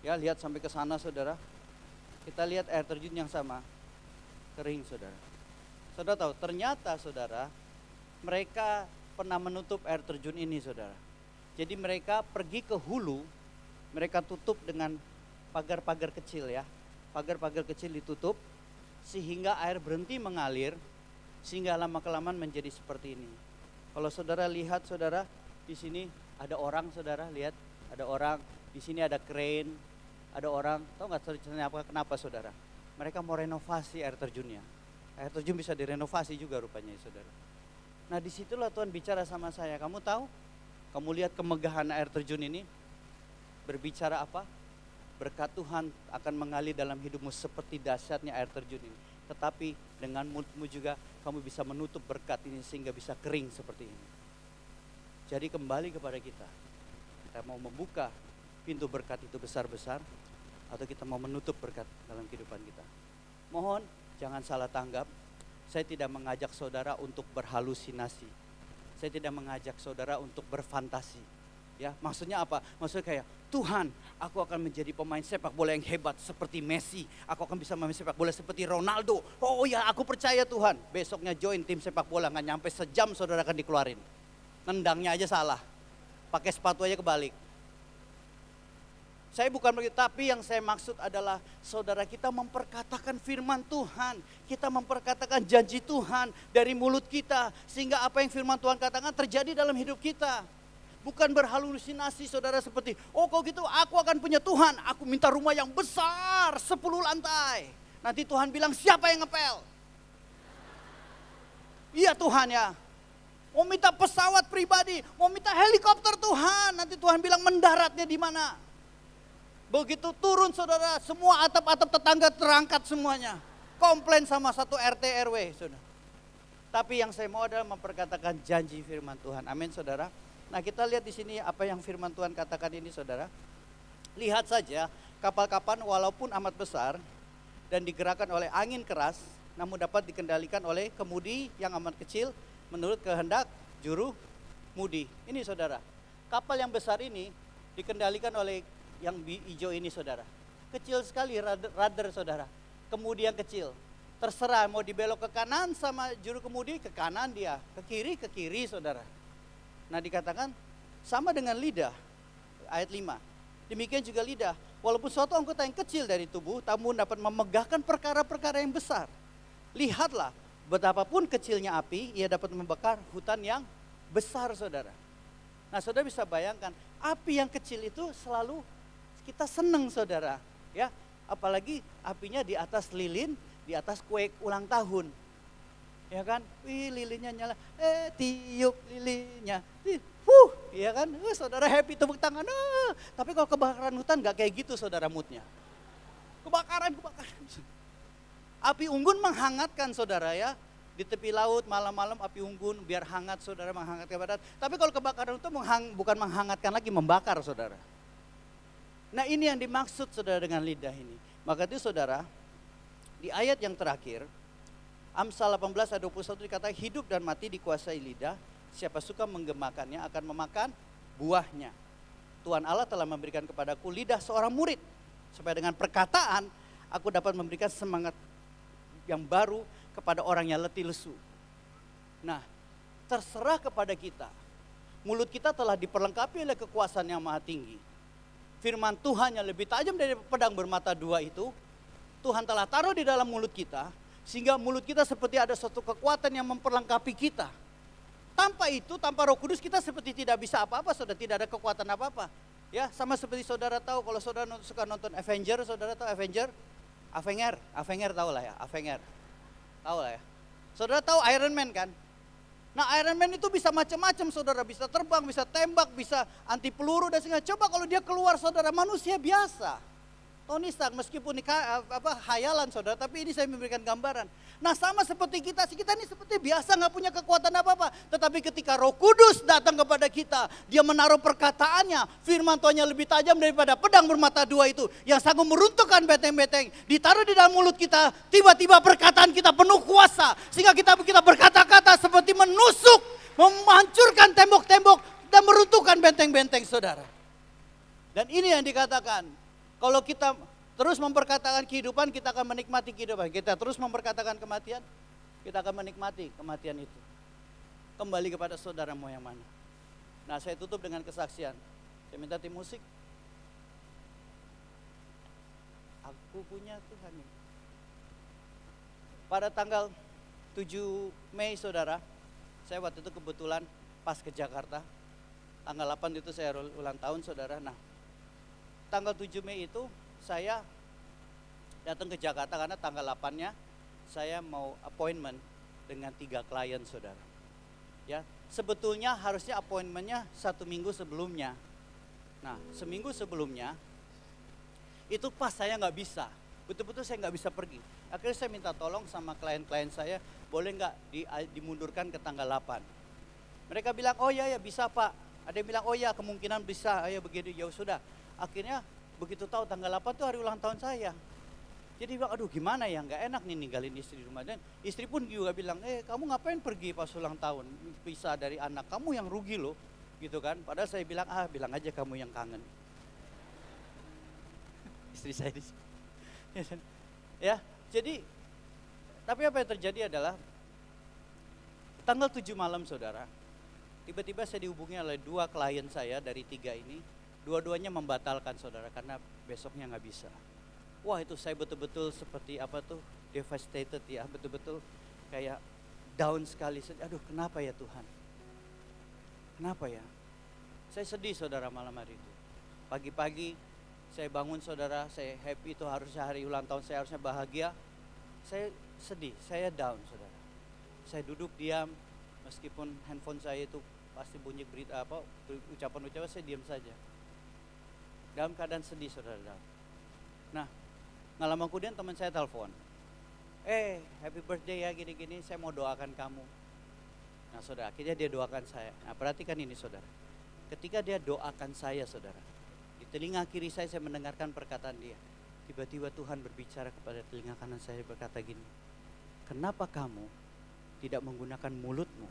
Ya, lihat sampai ke sana saudara. Kita lihat air terjun yang sama. Kering saudara. Saudara tahu, ternyata saudara, mereka pernah menutup air terjun ini saudara. Jadi mereka pergi ke hulu, mereka tutup dengan pagar-pagar kecil ya. Pagar-pagar kecil ditutup sehingga air berhenti mengalir, sehingga lama-kelamaan menjadi seperti ini. Kalau saudara lihat saudara, di sini ada orang saudara, lihat ada orang, di sini ada crane, ada orang, tahu nggak ceritanya apa, kenapa saudara? Mereka mau renovasi air terjunnya. Air terjun bisa direnovasi juga rupanya saudara. Nah disitulah Tuhan bicara sama saya, kamu tahu, kamu lihat kemegahan air terjun ini, berbicara apa? Berkat Tuhan akan mengalir dalam hidupmu seperti dahsyatnya air terjun ini. Tetapi dengan mulutmu juga kamu bisa menutup berkat ini sehingga bisa kering seperti ini. Jadi kembali kepada kita. Kita mau membuka pintu berkat itu besar-besar atau kita mau menutup berkat dalam kehidupan kita. Mohon jangan salah tanggap. Saya tidak mengajak saudara untuk berhalusinasi. Saya tidak mengajak saudara untuk berfantasi. Ya, maksudnya apa? Maksudnya kayak, Tuhan, aku akan menjadi pemain sepak bola yang hebat seperti Messi. Aku akan bisa main sepak bola seperti Ronaldo. Oh ya, aku percaya Tuhan. Besoknya join tim sepak bola, nggak nyampe sejam saudara akan dikeluarin. Nendangnya aja salah. Pakai sepatu aja kebalik. Saya bukan begitu, tapi yang saya maksud adalah saudara kita memperkatakan firman Tuhan. Kita memperkatakan janji Tuhan dari mulut kita. Sehingga apa yang firman Tuhan katakan terjadi dalam hidup kita. Bukan berhalusinasi saudara seperti, oh kalau gitu aku akan punya Tuhan, aku minta rumah yang besar 10 lantai. Nanti Tuhan bilang siapa yang ngepel? Iya Tuhan ya. Mau minta pesawat pribadi, mau minta helikopter Tuhan, nanti Tuhan bilang mendaratnya di mana? Begitu turun saudara, semua atap-atap tetangga terangkat semuanya. Komplain sama satu RT RW saudara. Tapi yang saya mau adalah memperkatakan janji firman Tuhan. Amin saudara. Nah kita lihat di sini apa yang firman Tuhan katakan ini saudara. Lihat saja kapal-kapal walaupun amat besar dan digerakkan oleh angin keras, namun dapat dikendalikan oleh kemudi yang amat kecil menurut kehendak juru mudi. Ini saudara, kapal yang besar ini dikendalikan oleh yang hijau ini saudara. Kecil sekali rudder saudara, kemudi yang kecil. Terserah mau dibelok ke kanan sama juru kemudi, ke kanan dia, ke kiri saudara. Nah dikatakan sama dengan lidah, ayat 5. Demikian juga lidah, walaupun suatu anggota yang kecil dari tubuh, namun dapat memegahkan perkara-perkara yang besar. Lihatlah, betapapun kecilnya api, ia dapat membakar hutan yang besar saudara. Nah saudara bisa bayangkan, api yang kecil itu selalu kita seneng saudara. Ya, apalagi apinya di atas lilin, di atas kue ulang tahun. Ya kan, wih lilinnya nyala, tiup lilinnya, ya kan, saudara happy tepuk tangan. Tapi kalau kebakaran hutan nggak kayak gitu saudara moodnya. Kebakaran. Api unggun menghangatkan saudara ya, di tepi laut malam-malam api unggun biar hangat saudara, menghangatkan badan. Tapi kalau kebakaran itu bukan menghangatkan lagi, membakar saudara. Nah ini yang dimaksud saudara dengan lidah ini. Maka itu saudara, di ayat yang terakhir, Amsal 18 ayat 21 dikatakan hidup dan mati dikuasai lidah, siapa suka menggemakannya akan memakan buahnya. Tuhan Allah telah memberikan kepadaku lidah seorang murid, supaya dengan perkataan aku dapat memberikan semangat yang baru kepada orang yang letih lesu. Nah, terserah kepada kita. Mulut kita telah diperlengkapi oleh kekuasaan yang maha tinggi. Firman Tuhan yang lebih tajam dari pedang bermata dua itu, Tuhan telah taruh di dalam mulut kita, sehingga mulut kita seperti ada suatu kekuatan yang memperlengkapi kita. Tanpa itu, tanpa Roh Kudus kita seperti tidak bisa apa-apa, saudara, tidak ada kekuatan apa-apa. Ya, sama seperti saudara tahu kalau saudara suka nonton Avenger, saudara tahu Avenger? Avenger tahu lah ya, Avenger. Tahu lah ya. Saudara tahu Iron Man kan? Nah Iron Man itu bisa macam-macam saudara, bisa terbang, bisa tembak, bisa anti peluru dan segala. Coba kalau dia keluar saudara, manusia biasa. Tony Stark meskipun hayalan saudara, tapi ini saya memberikan gambaran. Nah sama seperti kita ini seperti biasa nggak punya kekuatan apa-apa. Tetapi ketika Roh Kudus datang kepada kita, dia menaruh perkataannya, firman Tuhannya lebih tajam daripada pedang bermata dua itu. Yang sanggup meruntuhkan benteng-benteng, ditaruh di dalam mulut kita, tiba-tiba perkataan kita penuh kuasa. Sehingga kita berkata-kata seperti menusuk, menghancurkan tembok-tembok dan meruntuhkan benteng-benteng saudara. Dan ini yang dikatakan. Kalau kita terus memperkatakan kehidupan, kita akan menikmati kehidupan. Kita terus memperkatakan kematian, kita akan menikmati kematian itu. Kembali kepada saudara mau yang mana. Nah saya tutup dengan kesaksian. Saya minta tim musik. Aku punya Tuhan. Pada tanggal 7 Mei saudara, saya waktu itu kebetulan pas ke Jakarta. Tanggal 8 itu saya ulang tahun saudara. Nah tanggal 7 Mei itu saya datang ke Jakarta karena tanggal 8-nya saya mau appointment dengan 3 klien saudara. Ya, sebetulnya harusnya appointmentnya 1 minggu sebelumnya. Nah, seminggu sebelumnya itu pas saya nggak bisa, betul-betul saya nggak bisa pergi. Akhirnya saya minta tolong sama klien-klien saya, boleh nggak dimundurkan ke tanggal 8. Mereka bilang, oh ya bisa Pak. Ada yang bilang, oh ya kemungkinan bisa, ya begitu, ya sudah. Akhirnya begitu tahu tanggal 8 itu hari ulang tahun saya. Jadi bilang, aduh gimana ya, nggak enak nih ninggalin istri di rumah. Dan istri pun juga bilang, kamu ngapain pergi pas ulang tahun, pisah dari anak, kamu yang rugi loh. Gitu kan, padahal saya bilang, bilang aja kamu yang kangen. Istri saya di sini. Ya, jadi, tapi apa yang terjadi adalah, tanggal 7 malam saudara, tiba-tiba saya dihubungi oleh 2 klien saya dari 3 ini. Dua-duanya membatalkan saudara karena besoknya nggak bisa. Wah itu saya betul-betul seperti devastated ya, betul-betul kayak down sekali. Aduh kenapa ya Tuhan? Kenapa ya? Saya sedih saudara malam hari itu. Pagi-pagi saya bangun saudara, saya happy, itu harusnya hari ulang tahun saya, harusnya bahagia. Saya sedih, saya down saudara. Saya duduk diam, meskipun handphone saya itu pasti bunyi berita ucapan-ucapan, saya diam saja. Dalam keadaan sedih saudara. Nah, nggak lama kemudian teman saya telepon. Happy birthday ya gini-gini, saya mau doakan kamu. Nah saudara, akhirnya dia doakan saya. Nah perhatikan ini saudara. Ketika dia doakan saya saudara, di telinga kiri saya mendengarkan perkataan dia. Tiba-tiba Tuhan berbicara kepada telinga kanan saya berkata gini. Kenapa kamu tidak menggunakan mulutmu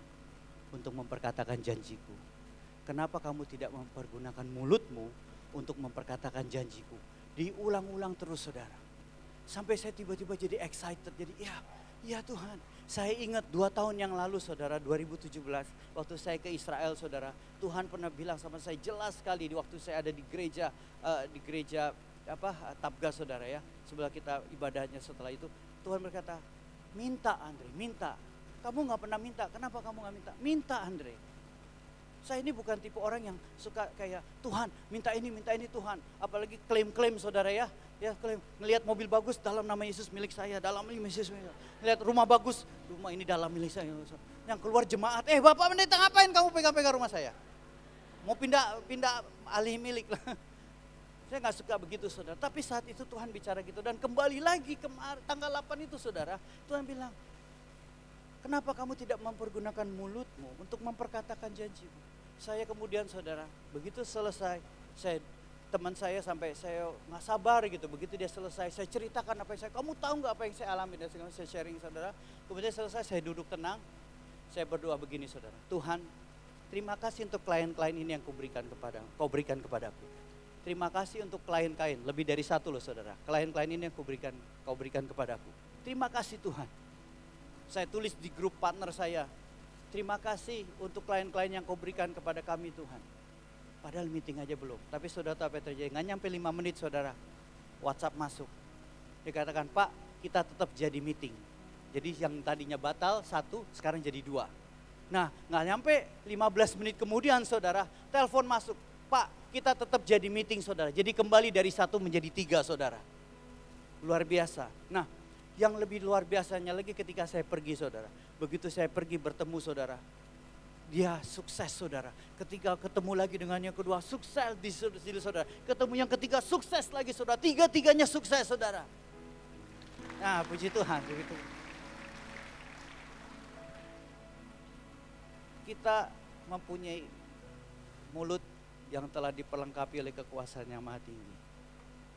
untuk memperkatakan janjiku? Kenapa kamu tidak mempergunakan mulutmu untuk memperkatakan janjiku? Diulang-ulang terus saudara. Sampai saya tiba-tiba jadi excited. Jadi ya Tuhan. Saya ingat 2 tahun yang lalu saudara, 2017. Waktu saya ke Israel saudara. Tuhan pernah bilang sama saya jelas sekali. Di waktu saya ada di gereja Tabga saudara ya. Sebelah kita ibadahnya setelah itu. Tuhan berkata, minta Andre, minta. Kamu gak pernah minta, kenapa kamu gak minta? Minta Andre. Saya ini bukan tipe orang yang suka kayak Tuhan minta ini Tuhan. Apalagi klaim-klaim saudara ya. Ya klaim, ngelihat mobil bagus dalam nama Yesus milik saya, dalam nama Yesus. Ngelihat rumah bagus, rumah ini dalam milik saya. Yang keluar jemaat, Bapak pendeta ngapain kamu pegang-pegang rumah saya? Mau pindah alih milik lah. Saya gak suka begitu saudara. Tapi saat itu Tuhan bicara gitu. Dan kembali lagi tanggal 8 itu saudara. Tuhan bilang, kenapa kamu tidak mempergunakan mulutmu untuk memperkatakan janjimu? Saya kemudian saudara, begitu selesai, teman saya sampai saya nggak sabar gitu. Begitu dia selesai, saya ceritakan apa yang kamu tahu nggak apa yang saya alami, dan saya sharing saudara. Kemudian selesai, saya duduk tenang, saya berdoa begini saudara. Tuhan, terima kasih untuk klien-klien ini yang kau berikan kepadaku. Terima kasih untuk klien-klien, lebih dari 1 loh saudara. Klien-klien ini yang kau berikan kepadaku. Terima kasih Tuhan. Saya tulis di grup partner saya, terima kasih untuk klien-klien yang kau berikan kepada kami Tuhan. Padahal meeting aja belum. Tapi saudara tahu apa yang terjadi? Nggak nyampe 5 menit saudara, WhatsApp masuk. Dikatakan, Pak kita tetap jadi meeting. Jadi yang tadinya batal 1, sekarang jadi 2. Nah nggak nyampe 15 menit kemudian saudara, telepon masuk. Pak kita tetap jadi meeting saudara. Jadi kembali dari 1 menjadi 3 saudara. Luar biasa. Nah yang lebih luar biasanya lagi ketika saya pergi saudara. Begitu saya pergi bertemu saudara, dia sukses saudara. Ketika ketemu lagi dengan yang kedua, sukses di saudara. Ketemu yang ketiga, sukses lagi saudara. Tiga-tiganya sukses saudara. Nah, puji Tuhan. Begitu. Kita mempunyai mulut yang telah diperlengkapi oleh kekuasaan yang maha tinggi.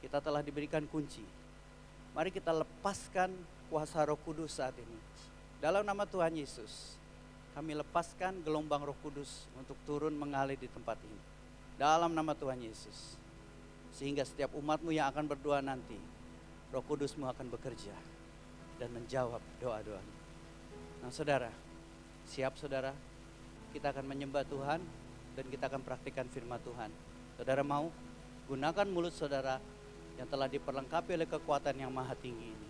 Kita telah diberikan kunci. Mari kita lepaskan kuasa Roh Kudus saat ini. Dalam nama Tuhan Yesus, kami lepaskan gelombang Roh Kudus untuk turun mengalir di tempat ini. Dalam nama Tuhan Yesus. Sehingga setiap umat-Mu yang akan berdoa nanti, Roh Kudus-Mu akan bekerja dan menjawab doa-doa. Nah saudara, siap saudara? Kita akan menyembah Tuhan dan kita akan praktikkan firman Tuhan. Saudara mau? Gunakan mulut saudara yang telah diperlengkapi oleh kekuatan yang maha tinggi ini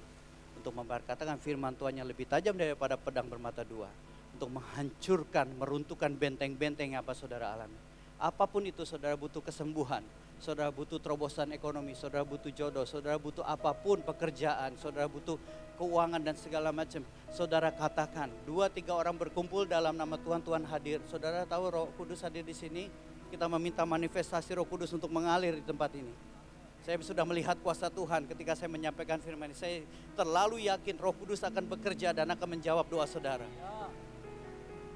untuk memberkatakan firman Tuhan yang lebih tajam daripada pedang bermata dua, untuk menghancurkan, meruntuhkan benteng-benteng yang apa saudara alami. Apapun itu saudara butuh kesembuhan, saudara butuh terobosan ekonomi, saudara butuh jodoh, saudara butuh apapun pekerjaan, saudara butuh keuangan dan segala macam. Saudara katakan, 2-3 orang berkumpul dalam nama Tuhan, Tuhan hadir. Saudara tahu Roh Kudus hadir di sini, kita meminta manifestasi Roh Kudus untuk mengalir di tempat ini. Saya sudah melihat kuasa Tuhan ketika saya menyampaikan firman ini. Saya terlalu yakin Roh Kudus akan bekerja dan akan menjawab doa saudara.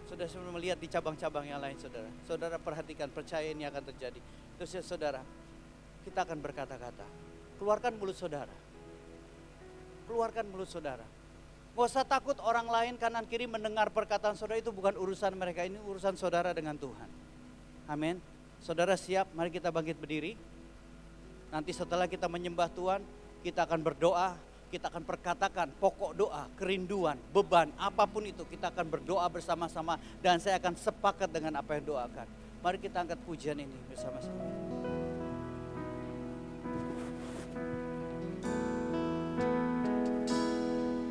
Saudara sudah melihat di cabang-cabang yang lain saudara. Saudara perhatikan, percaya ini akan terjadi. Terus ya saudara, kita akan berkata-kata. Keluarkan mulut saudara. Keluarkan mulut saudara. Gak usah takut orang lain kanan kiri mendengar perkataan saudara, itu bukan urusan mereka. Ini urusan saudara dengan Tuhan. Amin. Saudara siap? Mari kita bangkit berdiri. Nanti setelah kita menyembah Tuhan, kita akan berdoa. Kita akan perkatakan pokok doa, kerinduan, beban, apapun itu kita akan berdoa bersama-sama. Dan saya akan sepakat dengan apa yang doakan. Mari kita angkat pujian ini bersama-sama.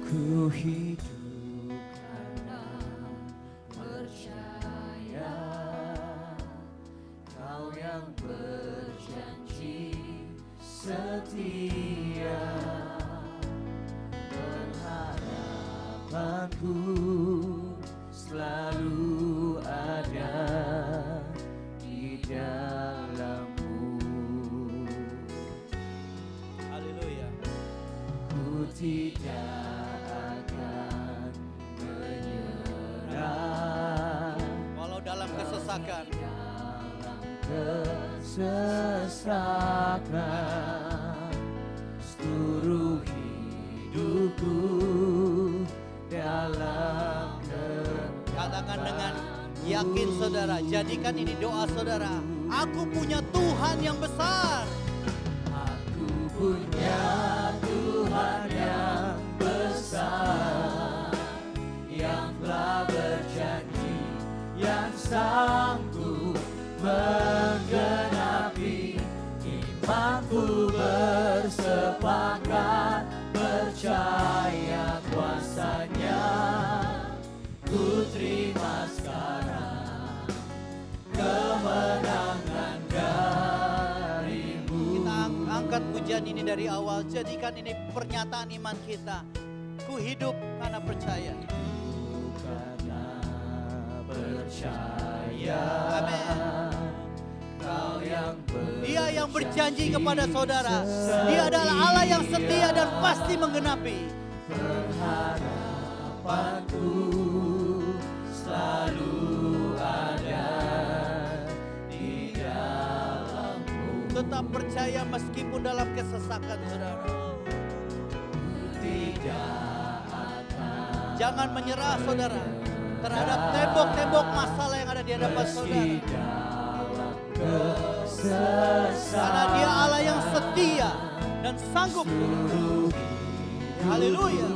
Ku hidup karena percaya Kau yang berjanji setia. Harapanku selalu ada di dalam-Mu. Haleluya. Ku tidak akan menyerah Walau dalam kesesakan, dalam kesesakan, seluruh hidupku dalam katakan dengan yakin saudara, jadikan ini doa saudara. Aku punya Tuhan yang besar. Aku punya Tuhan yang besar, yang telah berjanji, yang sanggup menggenapi. Imanku bersepakat percaya kuasa-Nya. Ku terima sekarang kemenangan dari-Mu. Kita angkat pujian ini dari awal, jadikan ini pernyataan iman kita. Ku hidup karena percaya. Karena percaya. Amin. Kau yang Dia yang berjanji kepada saudara. Dia adalah Allah yang setia dan pasti menggenapi. berharapanku selalu ada di dalam-Mu. Tetap percaya meskipun dalam kesesakan saudara. Tidak akan Jangan menyerah saudara terhadap tembok-tembok masalah yang ada di hadapan saudara. Karena Dia Allah yang setia dan sanggup. Haleluya.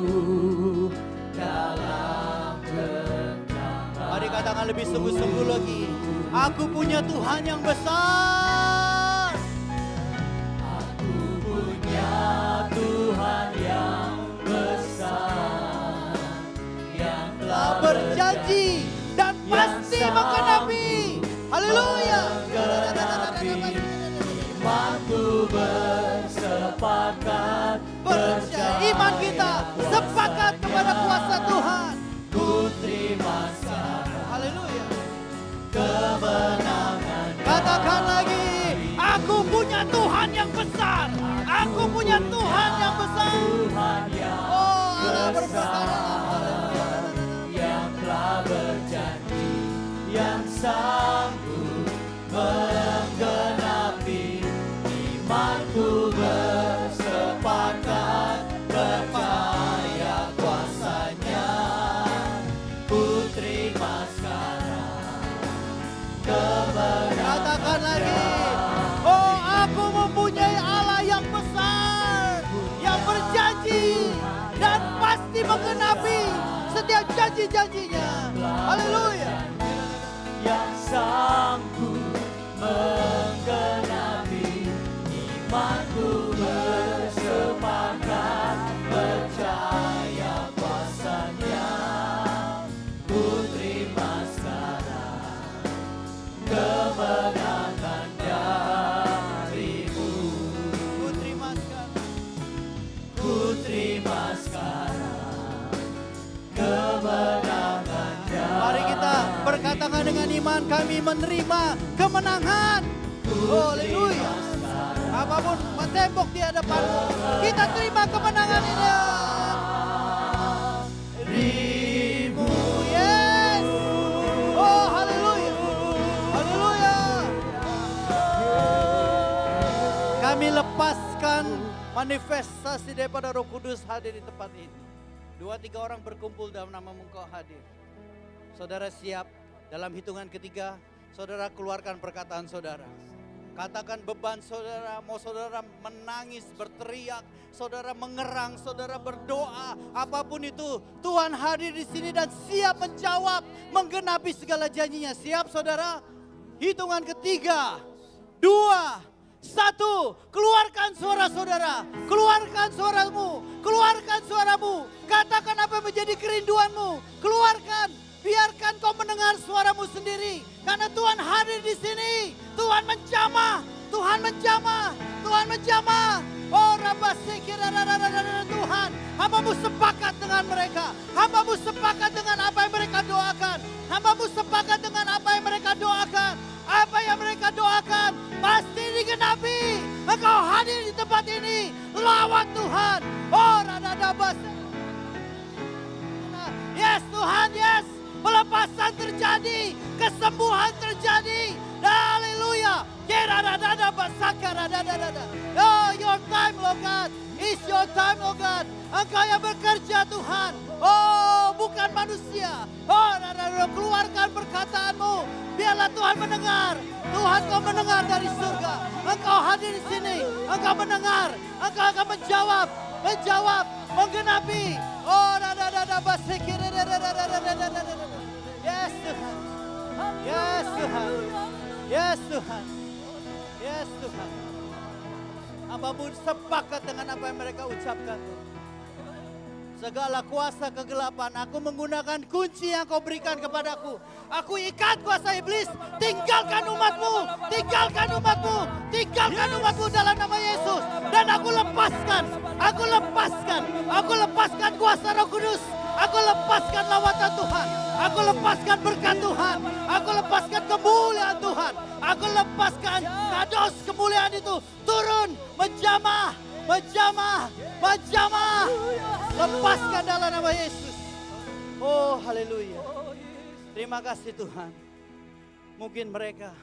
Mari katakan lebih sungguh-sungguh lagi. Aku punya Tuhan yang besar. Aku punya Tuhan yang besar, yang telah Berjanji dan pasti menggenapi. Haleluya. Imanku bersepakat Percaya iman kita sepakat kepada kuasa Tuhan. Ku terima sekarang Haleluya. imanku bersepakat percaya kuasa-Nya. Ku terima sekarang kebenaran. Katakan lagi. Oh, aku mempunyai Allah yang besar, yang berjanji dan pasti menggenapi setiap janji-janjinya. Haleluya. Yang sanggup menggenapi imanku bersepakat percaya kuasa-Nya. Ku terima sekarang kemenangan darimu. Ku terima sekarang. Ku terima sekarang kemenangan Mari kita berkatakan dengan iman, kami menerima kemenangan. Haleluya. Apapun tembok di hadapanmu, kita terima kemenangan ini. Dirimu, yes. Oh, haleluya. Haleluya. Kami lepaskan manifestasi daripada Roh Kudus hadir di tempat ini. 2-3 orang berkumpul dalam nama-Mu Engkau hadir. Saudara siap, dalam hitungan ketiga, saudara keluarkan perkataan saudara. Katakan beban saudara, mau saudara menangis, berteriak, saudara mengerang, saudara berdoa, apapun itu, Tuhan hadir di sini dan siap menjawab, menggenapi segala janjinya. Siap saudara? Hitungan ketiga, 2, 1, keluarkan suara saudara, keluarkan suaramu, keluarkan suaramu, katakan apa yang menjadi kerinduanmu, keluarkan. Biarkan kau mendengar suaramu sendiri. Karena Tuhan hadir di sini. Tuhan menjamah. Tuhan menjamah. Tuhan menjamah. Oh Tuhan. Hamba-Mu sepakat dengan mereka. Hamba-Mu sepakat dengan apa yang mereka doakan. Hamba-Mu sepakat dengan apa yang mereka doakan. Apa yang mereka doakan pasti digenapi. Engkau hadir di tempat ini. Lawan Tuhan. Oh radadabas. Yes Tuhan, yes. Pelepasan terjadi, kesembuhan terjadi. Haleluya. Oh, your time, Lord God. It's your time, Lord God. Engkau yang bekerja, Tuhan. Oh, bukan manusia. Oh, keluarkan perkataanmu. Biarlah Tuhan mendengar. Tuhan, kau mendengar dari surga. Engkau hadir di sini. Engkau mendengar. Engkau akan menjawab. Menggenapi. Oh, yes Tuhan. Yes Tuhan. Yes Tuhan. Yes Tuhan. Hamba-Mu sepakat dengan apa yang mereka ucapkan. Segala kuasa kegelapan, aku menggunakan kunci yang kau berikan kepadaku. Aku ikat kuasa iblis, tinggalkan umat-Mu, tinggalkan umat-Mu, tinggalkan umat-Mu dalam nama Yesus. Dan aku lepaskan kuasa Roh Kudus. Aku lepaskan lawatan Tuhan. Aku lepaskan berkat Tuhan. Aku lepaskan kemuliaan Tuhan. Aku lepaskan kados kemuliaan itu turun, menjamah. Lepaskan dalam nama Yesus. Oh haleluya. Terima kasih Tuhan. Mungkin mereka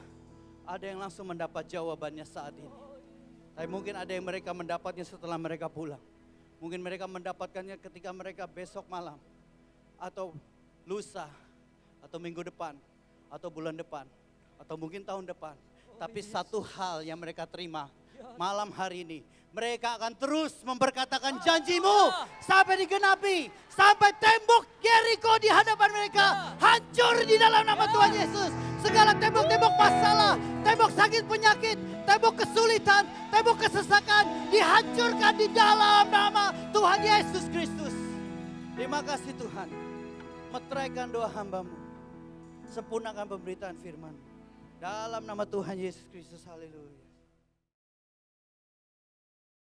ada yang langsung mendapat jawabannya saat ini. Tapi mungkin ada yang mereka mendapatnya setelah mereka pulang. Mungkin mereka mendapatkannya ketika mereka besok malam. Atau lusa. Atau minggu depan. Atau bulan depan. Atau mungkin tahun depan. Tapi satu hal yang mereka terima malam hari ini. Mereka akan terus memperkatakan janji-Mu sampai digenapi. Sampai tembok Yeriko di hadapan mereka hancur di dalam nama Tuhan Yesus. Segala tembok-tembok masalah, tembok sakit penyakit, tembok kesulitan, tembok kesesakan dihancurkan di dalam nama Tuhan Yesus Kristus. Terima kasih Tuhan. Meteraikan doa hamba-Mu. Sempurnakan pemberitaan firman. Dalam nama Tuhan Yesus Kristus, haleluya.